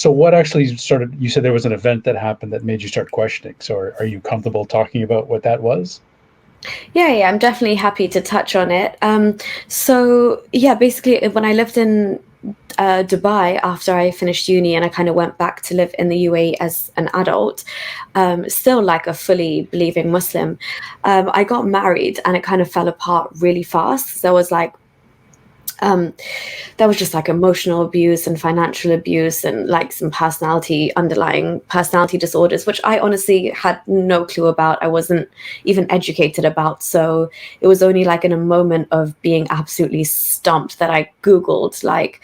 S1: what actually started? You said there was an event that happened that made you start questioning. So are you comfortable talking about what that was?
S2: Yeah, I'm definitely happy to touch on it. So yeah, basically, when I lived in Dubai after I finished uni, and I kind of went back to live in the UAE as an adult, still like a fully believing Muslim, I got married, and it kind of fell apart really fast. There was like There was just like emotional abuse and financial abuse and like some underlying personality disorders, which I honestly had no clue about. I wasn't even educated about. So it was only like in a moment of being absolutely stumped that I Googled like,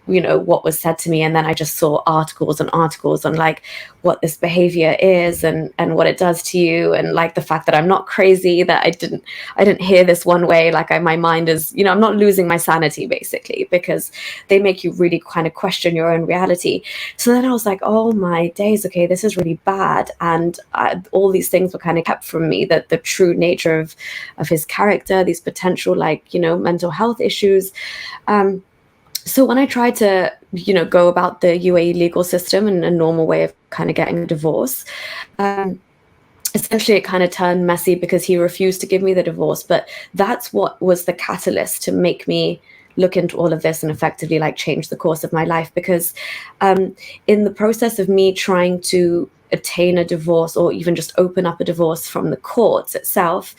S2: what was said to me, and then I just saw articles and articles on like what this behavior is and what it does to you, and like the fact that I'm not crazy, that I didn't hear this one way, like my mind is, I'm not losing my sanity basically, because they make you really kind of question your own reality. So then I was like, oh my days, okay, this is really bad. And all these things were kind of kept from me, that the true nature of his character, these potential like mental health issues. So when I tried to, go about the UAE legal system and a normal way of kind of getting a divorce, essentially it kind of turned messy because he refused to give me the divorce. But that's what was the catalyst to make me look into all of this and effectively like change the course of my life. Because in the process of me trying to attain a divorce or even just open up a divorce from the courts itself,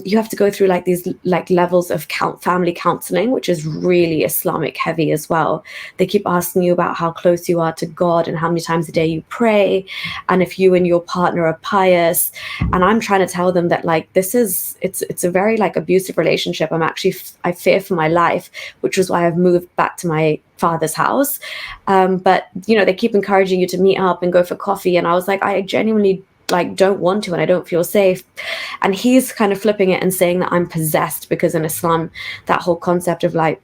S2: you have to go through like these like levels of family counseling, which is really Islamic heavy as well. They keep asking you about how close you are to God and how many times a day you pray, and if you and your partner are pious. And I'm trying to tell them that like it's a very like abusive relationship. I fear for my life, which was why I've moved back to my father's house. But they keep encouraging you to meet up and go for coffee, and I was like, I genuinely like don't want to, and I don't feel safe. And he's kind of flipping it and saying that I'm possessed, because in Islam that whole concept of like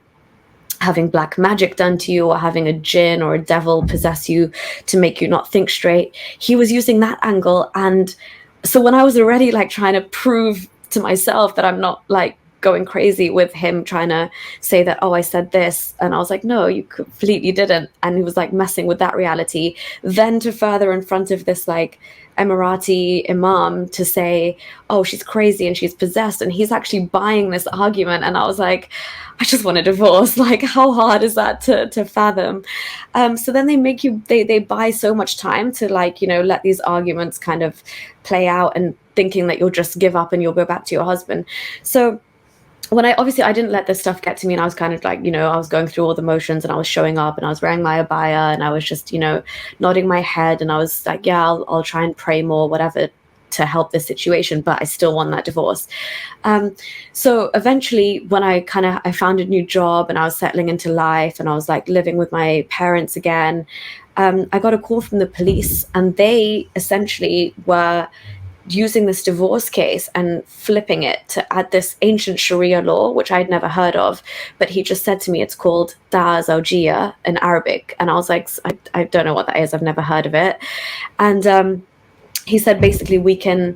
S2: having black magic done to you or having a jinn or a devil possess you to make you not think straight, he was using that angle. And so when I was already like trying to prove to myself that I'm not like going crazy with him trying to say that, oh, I said this, and I was like, no, you completely didn't, and he was like messing with that reality, then to further in front of this like Emirati imam to say, oh, she's crazy and she's possessed, and he's actually buying this argument. And I was like, I just want a divorce. Like, how hard is that to fathom? So then they buy so much time to like let these arguments kind of play out, and thinking that you'll just give up and you'll go back to your husband. So when I didn't let this stuff get to me, and I was kind of like, I was going through all the motions, and I was showing up, and I was wearing my abaya, and I was just, nodding my head, and I was like, yeah, I'll try and pray more, whatever, to help this situation, but I still want that divorce. So eventually, when I found a new job and I was settling into life, and I was like living with my parents again, I got a call from the police, and they essentially were using this divorce case and flipping it to add this ancient Sharia law, which I'd never heard of. But he just said to me, it's called Da Zawjiyya in Arabic. And I was like, I don't know what that is. I've never heard of it. And he said, basically, we can,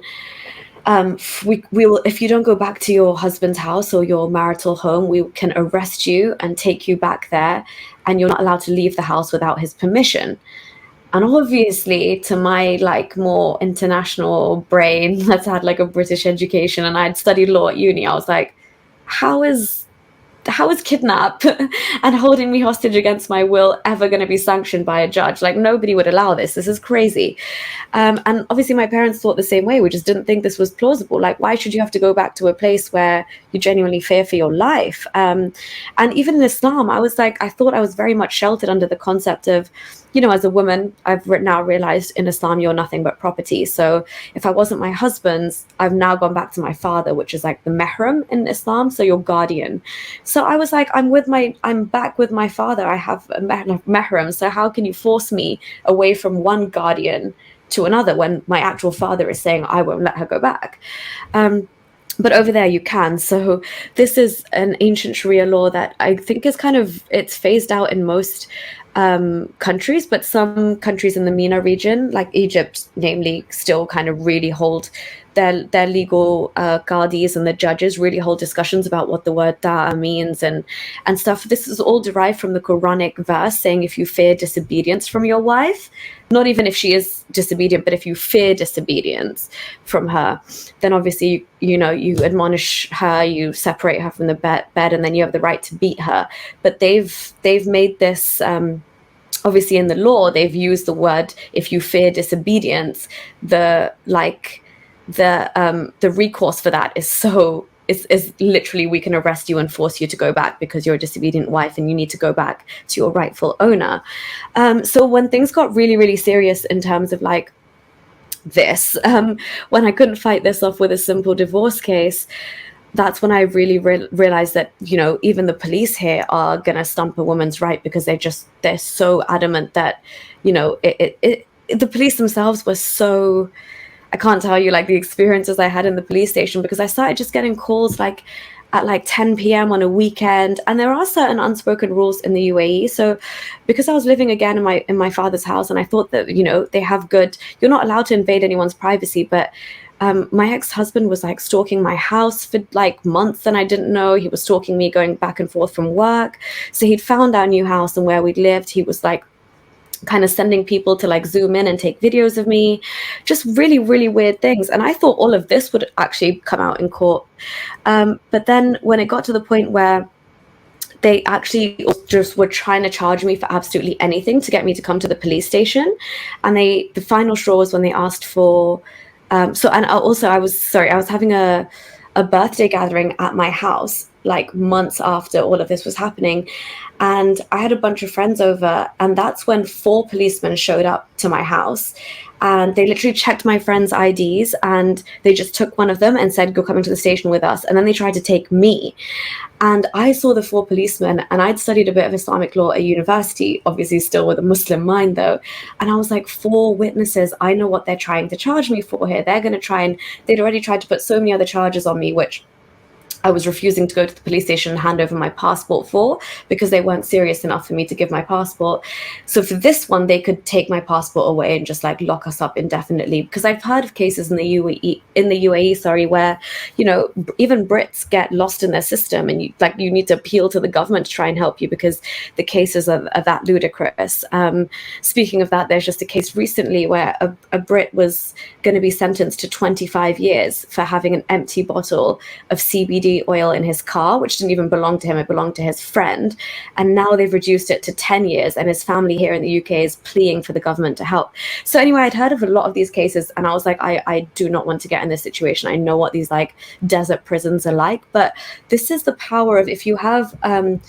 S2: we will, if you don't go back to your husband's house or your marital home, we can arrest you and take you back there. And you're not allowed to leave the house without his permission. And obviously, to my like more international brain that's had like a British education and I'd studied law at uni, I was like, how is kidnap and holding me hostage against my will ever going to be sanctioned by a judge? Like, nobody would allow this. This is crazy. And obviously my parents thought the same way. We just didn't think this was plausible. Like, why should you have to go back to a place where you genuinely fear for your life? And even in Islam, I was like, I thought I was very much sheltered under the concept of, as a woman, I've now realized in Islam, you're nothing but property. So if I wasn't my husband's, I've now gone back to my father, which is like the mahram in Islam. So your guardian. So I was like, I'm back with my father. I have a mahram. So how can you force me away from one guardian to another when my actual father is saying I won't let her go back? But over there you can. So this is an ancient Sharia law that I think is it's phased out in most countries, but some countries in the MENA region, like Egypt, namely, still kind of really hold their legal qadis and the judges really hold discussions about what the word da'a means and stuff. This is all derived from the Quranic verse saying if you fear disobedience from your wife, not even if she is disobedient, but if you fear disobedience from her, then obviously, you admonish her, you separate her from the bed, and then you have the right to beat her. But they've made this, obviously in the law, they've used the word, if you fear disobedience, the recourse for that is so is literally, we can arrest you and force you to go back because you're a disobedient wife and you need to go back to your rightful owner. So when things got really, really serious in terms of like this, when I couldn't fight this off with a simple divorce case, that's when I really realized that, you know, even the police here are going to stump a woman's right because they're so adamant that, you know, the police themselves were so, I can't tell you like the experiences I had in the police station, because I started just getting calls like at like 10 p.m. on a weekend. And there are certain unspoken rules in the UAE. So because I was living again in my father's house, and I thought that, you know, they have good, you're not allowed to invade anyone's privacy, but my ex-husband was like stalking my house for like months, and I didn't know. He was stalking me going back and forth from work. So he'd found our new house and where we'd lived. He was like kind of sending people to like zoom in and take videos of me, just really, really weird things. And I thought all of this would actually come out in court. But then when it got to the point where they actually just were trying to charge me for absolutely anything to get me to come to the police station. And the final straw was when they asked for, I was having a birthday gathering at my house like months after all of this was happening. And I had a bunch of friends over, and that's when 4 policemen showed up to my house, and they literally checked my friends' IDs, and they just took one of them and said, "You're coming to the station with us." And then they tried to take me. And I saw the 4 policemen, and I'd studied a bit of Islamic law at university, obviously still with a Muslim mind though. And I was like, 4 witnesses, I know what they're trying to charge me for here. They're going to try, and they'd already tried to put so many other charges on me, which I was refusing to go to the police station and hand over my passport for, because they weren't serious enough for me to give my passport. So for this one, they could take my passport away and just like lock us up indefinitely. Because I've heard of cases in the UAE, where, you know, even Brits get lost in their system, and you need to appeal to the government to try and help you because the cases are that ludicrous. Speaking of that, there's just a case recently where a Brit was going to be sentenced to 25 years for having an empty bottle of CBD oil in his car, which didn't even belong to him, it belonged to his friend. And now they've reduced it to 10 years, and his family here in the UK is pleading for the government to help. So anyway, I'd heard of a lot of these cases, and I was like, I do not want to get in this situation. I know what these like desert prisons are like, but this is the power of, if you have a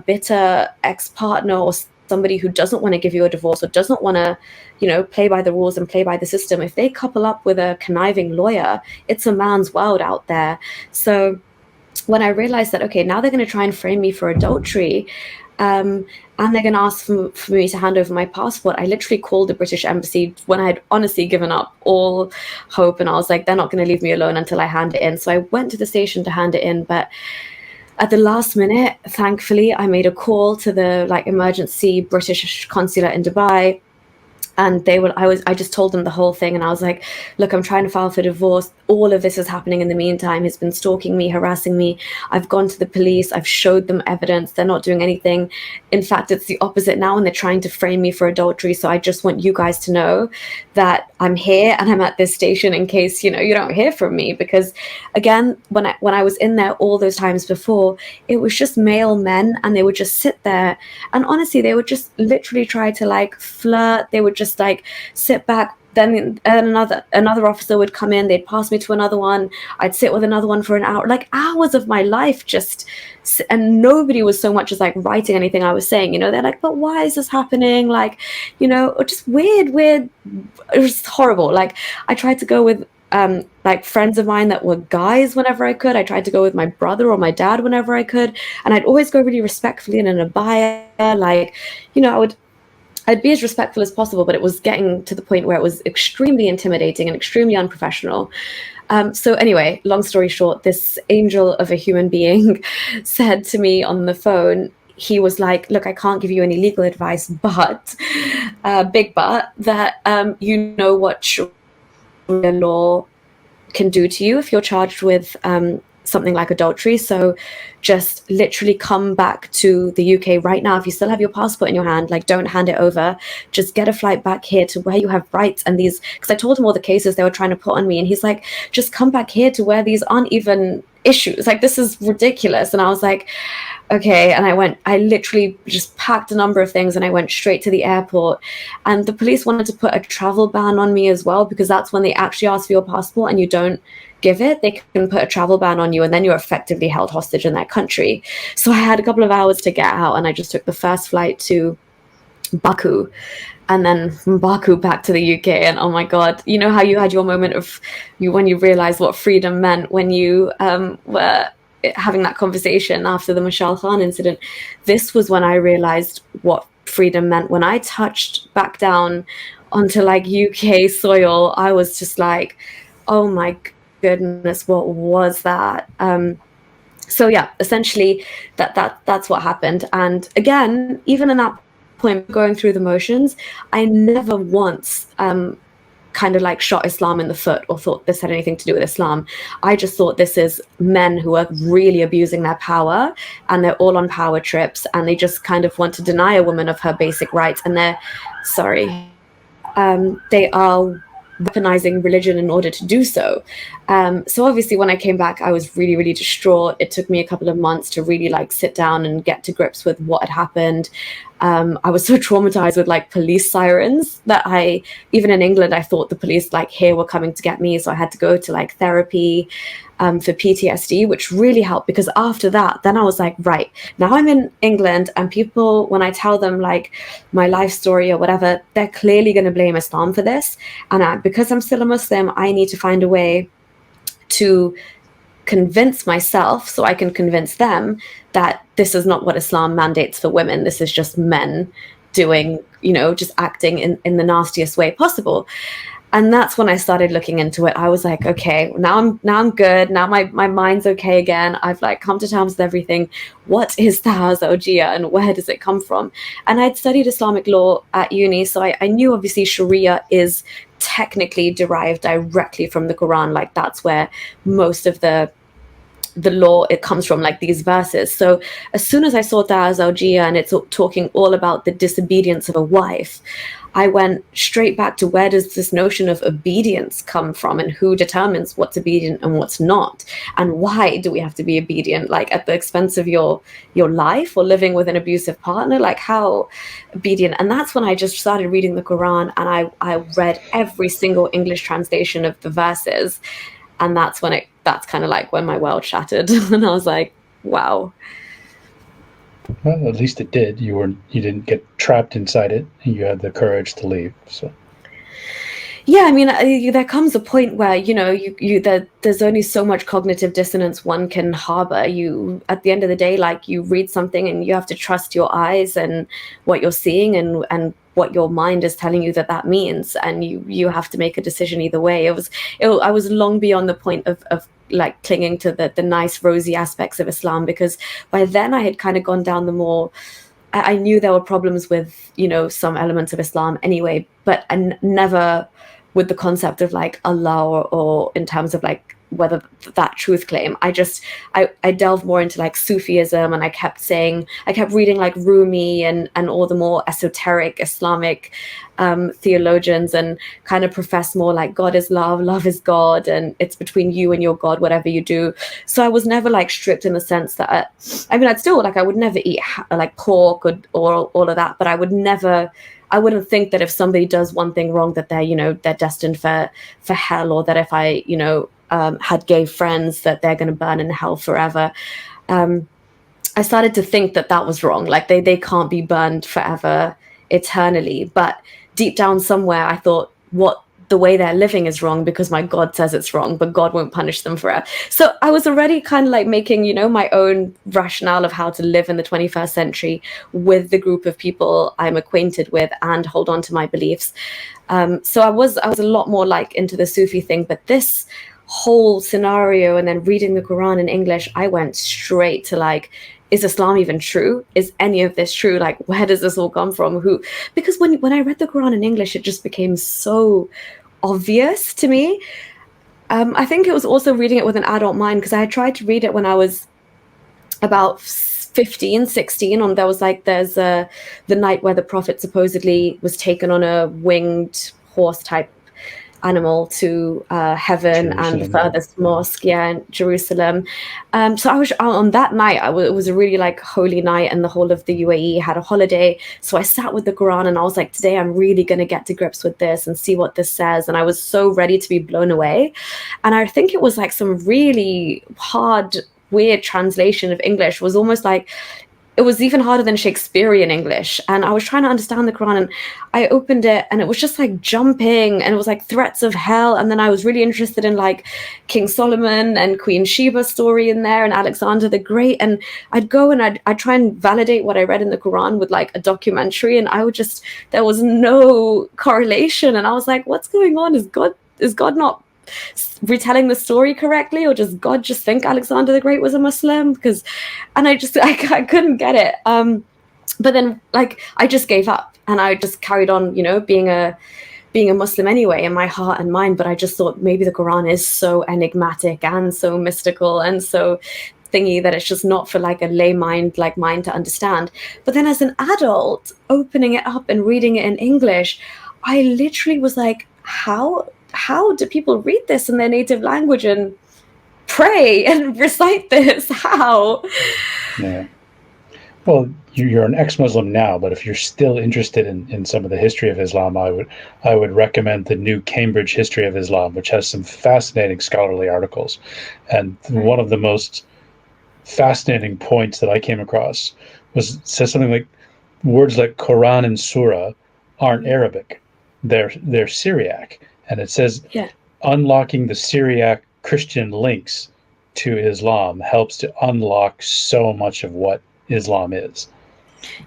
S2: bitter ex-partner or somebody who doesn't want to give you a divorce or doesn't want to, you know, play by the rules and play by the system, if they couple up with a conniving lawyer, it's a man's world out there. So when I realized that, okay, now they're going to try and frame me for adultery, and they're going to ask for me to hand over my passport, I literally called the British embassy when I had honestly given up all hope, and I was like, they're not going to leave me alone until I hand it in. So I went to the station to hand it in, but at the last minute, thankfully, I made a call to the like emergency British consulate in Dubai, and I just told them the whole thing, and I was like, look, I'm trying to file for divorce. All of this is happening in the meantime. He's been stalking me, harassing me. I've gone to the police. I've showed them evidence. They're not doing anything. In fact, it's the opposite now, and they're trying to frame me for adultery. So I just want you guys to know that I'm here and I'm at this station in case, you know, you don't hear from me. Because again, when I was in there all those times before, it was just male men, and they would just sit there. And honestly, they would just literally try to like flirt. They would just like sit back. Then another officer would come in, they'd pass me to another one, I'd sit with another one for an hour, like hours of my life and nobody was so much as like writing anything I was saying, you know. They're like, but why is this happening? Like, you know, or just weird, it was horrible. Like I tried to go with like friends of mine that were guys whenever I could. I tried to go with my brother or my dad whenever I could, and I'd always go really respectfully and in a abaya, like, you know, I'd be as respectful as possible, but it was getting to the point where it was extremely intimidating and extremely unprofessional. So anyway, long story short, this angel of a human being said to me on the phone, he was like, look, I can't give you any legal advice, but, big but, that you know what Sharia law can do to you if you're charged with something like adultery. So just literally come back to the UK right now. If you still have your passport in your hand, like don't hand it over. Just get a flight back here to where you have rights. And these, because I told him all the cases they were trying to put on me, and he's like, just come back here to where these aren't even issues. Like, this is ridiculous. And I was like, okay. And I literally just packed a number of things and I went straight to the airport. And the police wanted to put a travel ban on me as well, because that's when they actually ask for your passport and you don't give it, they can put a travel ban on you and then you're effectively held hostage in that country. So I had a couple of hours to get out and I just took the first flight to Baku, and then from Baku back to the UK. And oh my God, you know how you had your moment of when you realized what freedom meant when you were having that conversation after the Mashal Khan incident? This was when I realized what freedom meant. When I touched back down onto like UK soil, I was just like, oh my goodness, what was that? So yeah, essentially that's what happened. And again, even in that point, going through the motions, I never once kind of like shot Islam in the foot or thought this had anything to do with Islam. I just thought this is men who are really abusing their power and they're all on power trips and they just kind of want to deny a woman of her basic rights, and they are weaponizing religion in order to do so. So obviously when I came back, I was really, really distraught. It took me a couple of months to really like sit down and get to grips with what had happened. I was so traumatized with like police sirens that even in England, I thought the police like here were coming to get me. So I had to go to like therapy for PTSD, which really helped, because after that, then I was like, right, now I'm in England and people, when I tell them like my life story or whatever, they're clearly going to blame Islam for this. And because I'm still a Muslim, I need to find a way to convince myself so I can convince them that this is not what Islam mandates for women. This is just men doing, just acting in the nastiest way possible. And that's when I started looking into it. I was like, okay, now I'm good. Now my mind's okay again. I've like come to terms with everything. What is Taha Zawjiyya and where does it come from? And I'd studied Islamic law at uni, so I knew obviously Sharia is technically derived directly from the Quran. Like that's where most of the law, it comes from, like these verses. So as soon as I saw Taha Zawjiyya and it's talking all about the disobedience of a wife, I went straight back to where does this notion of obedience come from, and who determines what's obedient and what's not, and why do we have to be obedient, like at the expense of your life, or living with an abusive partner, like how obedient? And that's when I just started reading the Quran, and I read every single English translation of the verses, and that's kind of like when my world shattered. And I was like, wow.
S1: Well, at least it did. You didn't get trapped inside it, and you had the courage to leave. So,
S2: yeah, I mean, there comes a point where there's only so much cognitive dissonance one can harbor. You, at the end of the day, like you read something and you have to trust your eyes and what you're seeing and what your mind is telling you that means, and you have to make a decision either way. I was long beyond the point of like clinging to the nice rosy aspects of Islam, because by then I had kind of gone down the more, I knew there were problems with some elements of Islam anyway, but I never with the concept of like Allah or in terms of like whether that truth claim. I delved more into like Sufism, and I kept reading like Rumi and all the more esoteric Islamic theologians, and kind of profess more like God is love, love is God, and it's between you and your God, whatever you do. So I was never like strict in the sense that I'd still like, I would never eat like pork or all of that, but I wouldn't think that if somebody does one thing wrong that they're destined for hell, or that if I had gay friends that they're going to burn in hell forever. I started to think that was wrong. Like they can't be burned forever, eternally. But deep down somewhere, I thought, the way they're living is wrong because my God says it's wrong, but God won't punish them forever. So I was already kind of like making, my own rationale of how to live in the 21st century with the group of people I'm acquainted with and hold on to my beliefs. So I was a lot more like into the Sufi thing, but this whole scenario and then reading the Quran in English, I went straight to like, is Islam even true? Is any of this true? Like, where does this all come from? Because when I read the Quran in English, it just became so obvious to me. I think it was also reading it with an adult mind, because I had tried to read it when I was about 15, 16. There's the night where the Prophet supposedly was taken on a winged horse type animal to heaven and the furthest mosque, in Jerusalem. So I was on that night. It was a really like holy night, and the whole of the UAE had a holiday. So I sat with the Quran, and I was like, today I'm really going to get to grips with this and see what this says. And I was so ready to be blown away. And I think it was like some really hard, weird translation of English. It was almost like, it was even harder than Shakespearean English. And I was trying to understand the Quran, and I opened it and it was just like jumping, and it was like threats of hell. And then I was really interested in like King Solomon and Queen Sheba's story in there and Alexander the Great. And I'd go and I'd try and validate what I read in the Quran with like a documentary, and there was no correlation. And I was like, what's going on? Is God not retelling the story correctly, or does God just think Alexander the Great was a Muslim? And I couldn't get it. But then like I just gave up, and I just carried on, being a Muslim anyway in my heart and mind. But I just thought maybe the Quran is so enigmatic and so mystical and so thingy that it's just not for like a lay mind like mine to understand. But then as an adult, opening it up and reading it in English, I literally was like, how do people read this in their native language and pray and recite this? How?
S1: Yeah. Well, you're an ex-Muslim now, but if you're still interested in some of the history of Islam, I would recommend the new Cambridge History of Islam, which has some fascinating scholarly articles. And one of the most fascinating points that I came across says something like, words like Quran and Surah aren't Arabic, they're Syriac. And it says, unlocking the Syriac Christian links to Islam helps to unlock so much of what Islam is.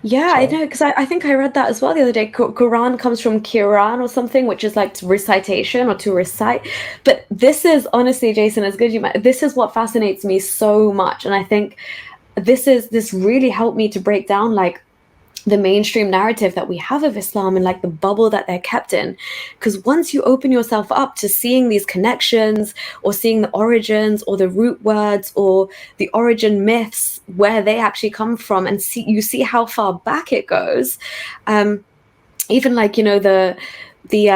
S2: Yeah, I know, because I think I read that as well the other day. Quran comes from Quran or something, which is like recitation or to recite. But this is, honestly, Jason, as good as you might, this is what fascinates me so much. And I think this really helped me to break down like the mainstream narrative that we have of Islam and like the bubble that they're kept in. Because once you open yourself up to seeing these connections or seeing the origins or the root words or the origin myths, where they actually come from, and you see how far back it goes, even like, the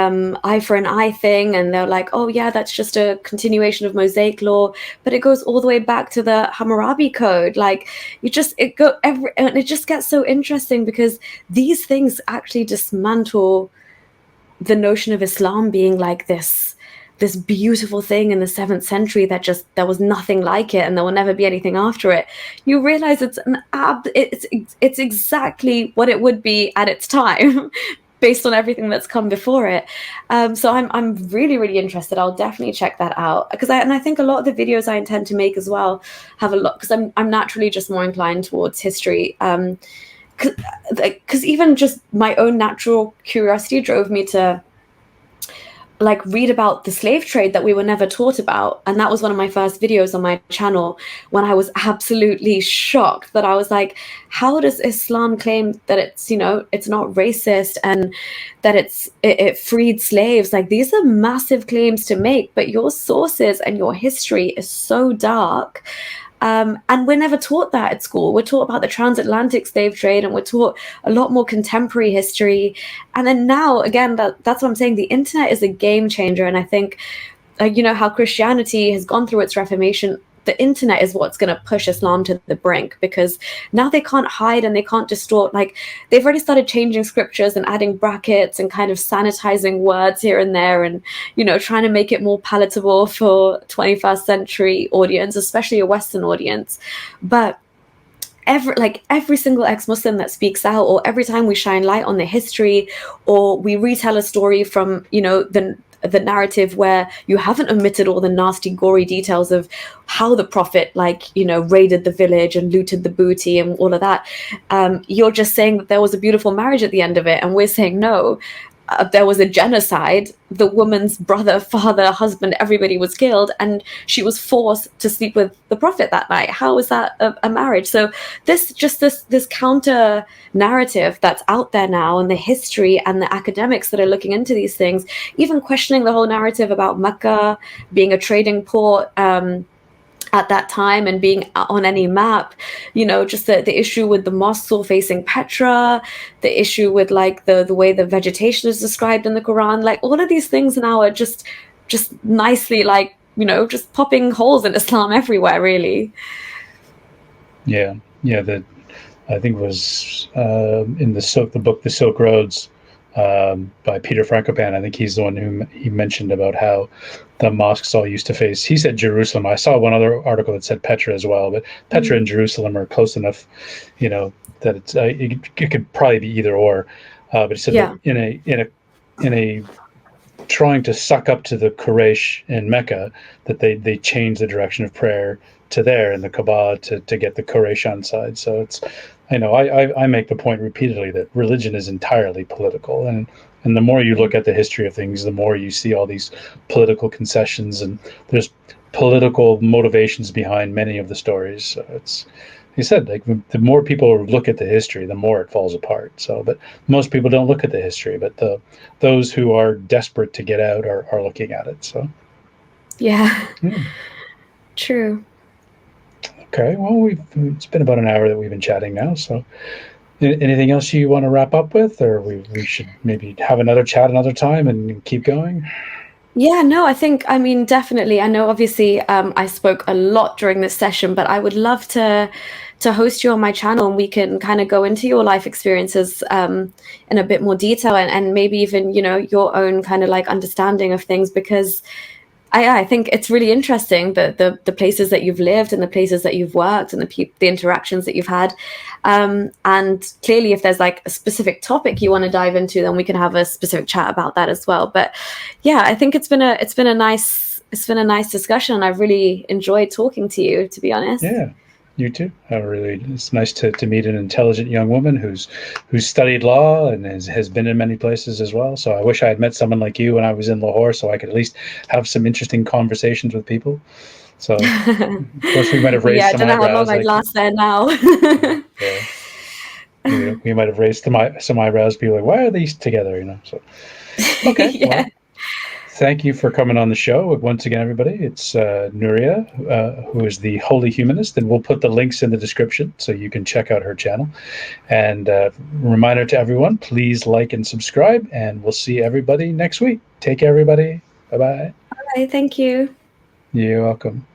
S2: eye for an eye thing, and they're like, oh yeah, that's just a continuation of Mosaic law, but it goes all the way back to the Hammurabi Code. Like and it just gets so interesting, because these things actually dismantle the notion of Islam being like this beautiful thing in the 7th century that just, there was nothing like it and there will never be anything after it. You realize it's exactly what it would be at its time based on everything that's come before it. So I'm really, really interested. I'll definitely check that out, because I think a lot of the videos I intend to make as well have a lot, because I'm naturally just more inclined towards history. Because even just my own natural curiosity drove me to like read about the slave trade that we were never taught about. And that was one of my first videos on my channel, when I was absolutely shocked that I was like, how does Islam claim that it's, it's not racist and that it freed slaves? Like, these are massive claims to make, but your sources and your history is so dark. And we're never taught that at school. We're taught about the transatlantic slave trade, and we're taught a lot more contemporary history. And then now, again, that's what I'm saying. The internet is a game changer. And I think, how Christianity has gone through its Reformation, the internet is what's going to push Islam to the brink, because now they can't hide and they can't distort. Like, they've already started changing scriptures and adding brackets and kind of sanitizing words here and there, and trying to make it more palatable for 21st century audience, especially a Western audience. But every single ex-Muslim that speaks out, or every time we shine light on the history, or we retell a story from the narrative where you haven't omitted all the nasty, gory details of how the Prophet raided the village and looted the booty and all of that, you're just saying that there was a beautiful marriage at the end of it, and we're saying no, there was a genocide. The woman's brother, father, husband, everybody was killed, and she was forced to sleep with the Prophet that night. How is that a marriage? So this counter narrative that's out there now, and the history and the academics that are looking into these things, even questioning the whole narrative about Mecca being a trading port, at that time and being on any map, just the issue with the mosques all facing Petra, the issue with like the way the vegetation is described in the Quran, like all of these things now are just nicely like, just popping holes in Islam everywhere, really.
S1: Yeah. I think it was in the book The Silk Roads, by Peter Frankopan. I think he's the one who he mentioned about how the mosques all used to face. He said Jerusalem. I saw one other article that said Petra as well, but Petra and Jerusalem are close enough, that it's it could probably be either or. But he said that in a trying to suck up to the Quraysh in Mecca, that they changed the direction of prayer to there in the Kaaba to get the Quraysh on side. So it's, I make the point repeatedly that religion is entirely political, and the more you look at the history of things, the more you see all these political concessions, and there's political motivations behind many of the stories. So it's, he said, like, the more people look at the history, the more it falls apart. So, but most people don't look at the history, but those who are desperate to get out are looking at it. So,
S2: yeah. True.
S1: Okay, well, it's been about an hour that we've been chatting now. So, anything else you want to wrap up with, or we should maybe have another chat another time and keep going?
S2: Yeah, no, I mean, definitely. I know, obviously, I spoke a lot during this session, but I would love to host you on my channel, and we can kind of go into your life experiences in a bit more detail, and maybe even, your own kind of like understanding of things, because I think it's really interesting the places that you've lived and the places that you've worked and the interactions that you've had. And clearly, if there's like a specific topic you want to dive into, then we can have a specific chat about that as well. But yeah, I think it's been a nice discussion. I've really enjoyed talking to you, to be honest.
S1: Yeah. You too. It's nice to meet an intelligent young woman who's studied law and has been in many places as well. So I wish I had met someone like you when I was in Lahore, so I could at least have some interesting conversations with people. So, of course, we might have raised some eyebrows.
S2: I don't know how long I'd last there now.
S1: We might have raised some eyebrows. People like, why are these together? So, okay.
S2: Yeah.
S1: Well, thank you for coming on the show. Once again, everybody, it's Nuriah, who is the Holy Humanist, and we'll put the links in the description so you can check out her channel. And reminder to everyone, please like and subscribe, and we'll see everybody next week. Take care, everybody. Bye-bye.
S2: Bye. Thank you.
S1: You're welcome.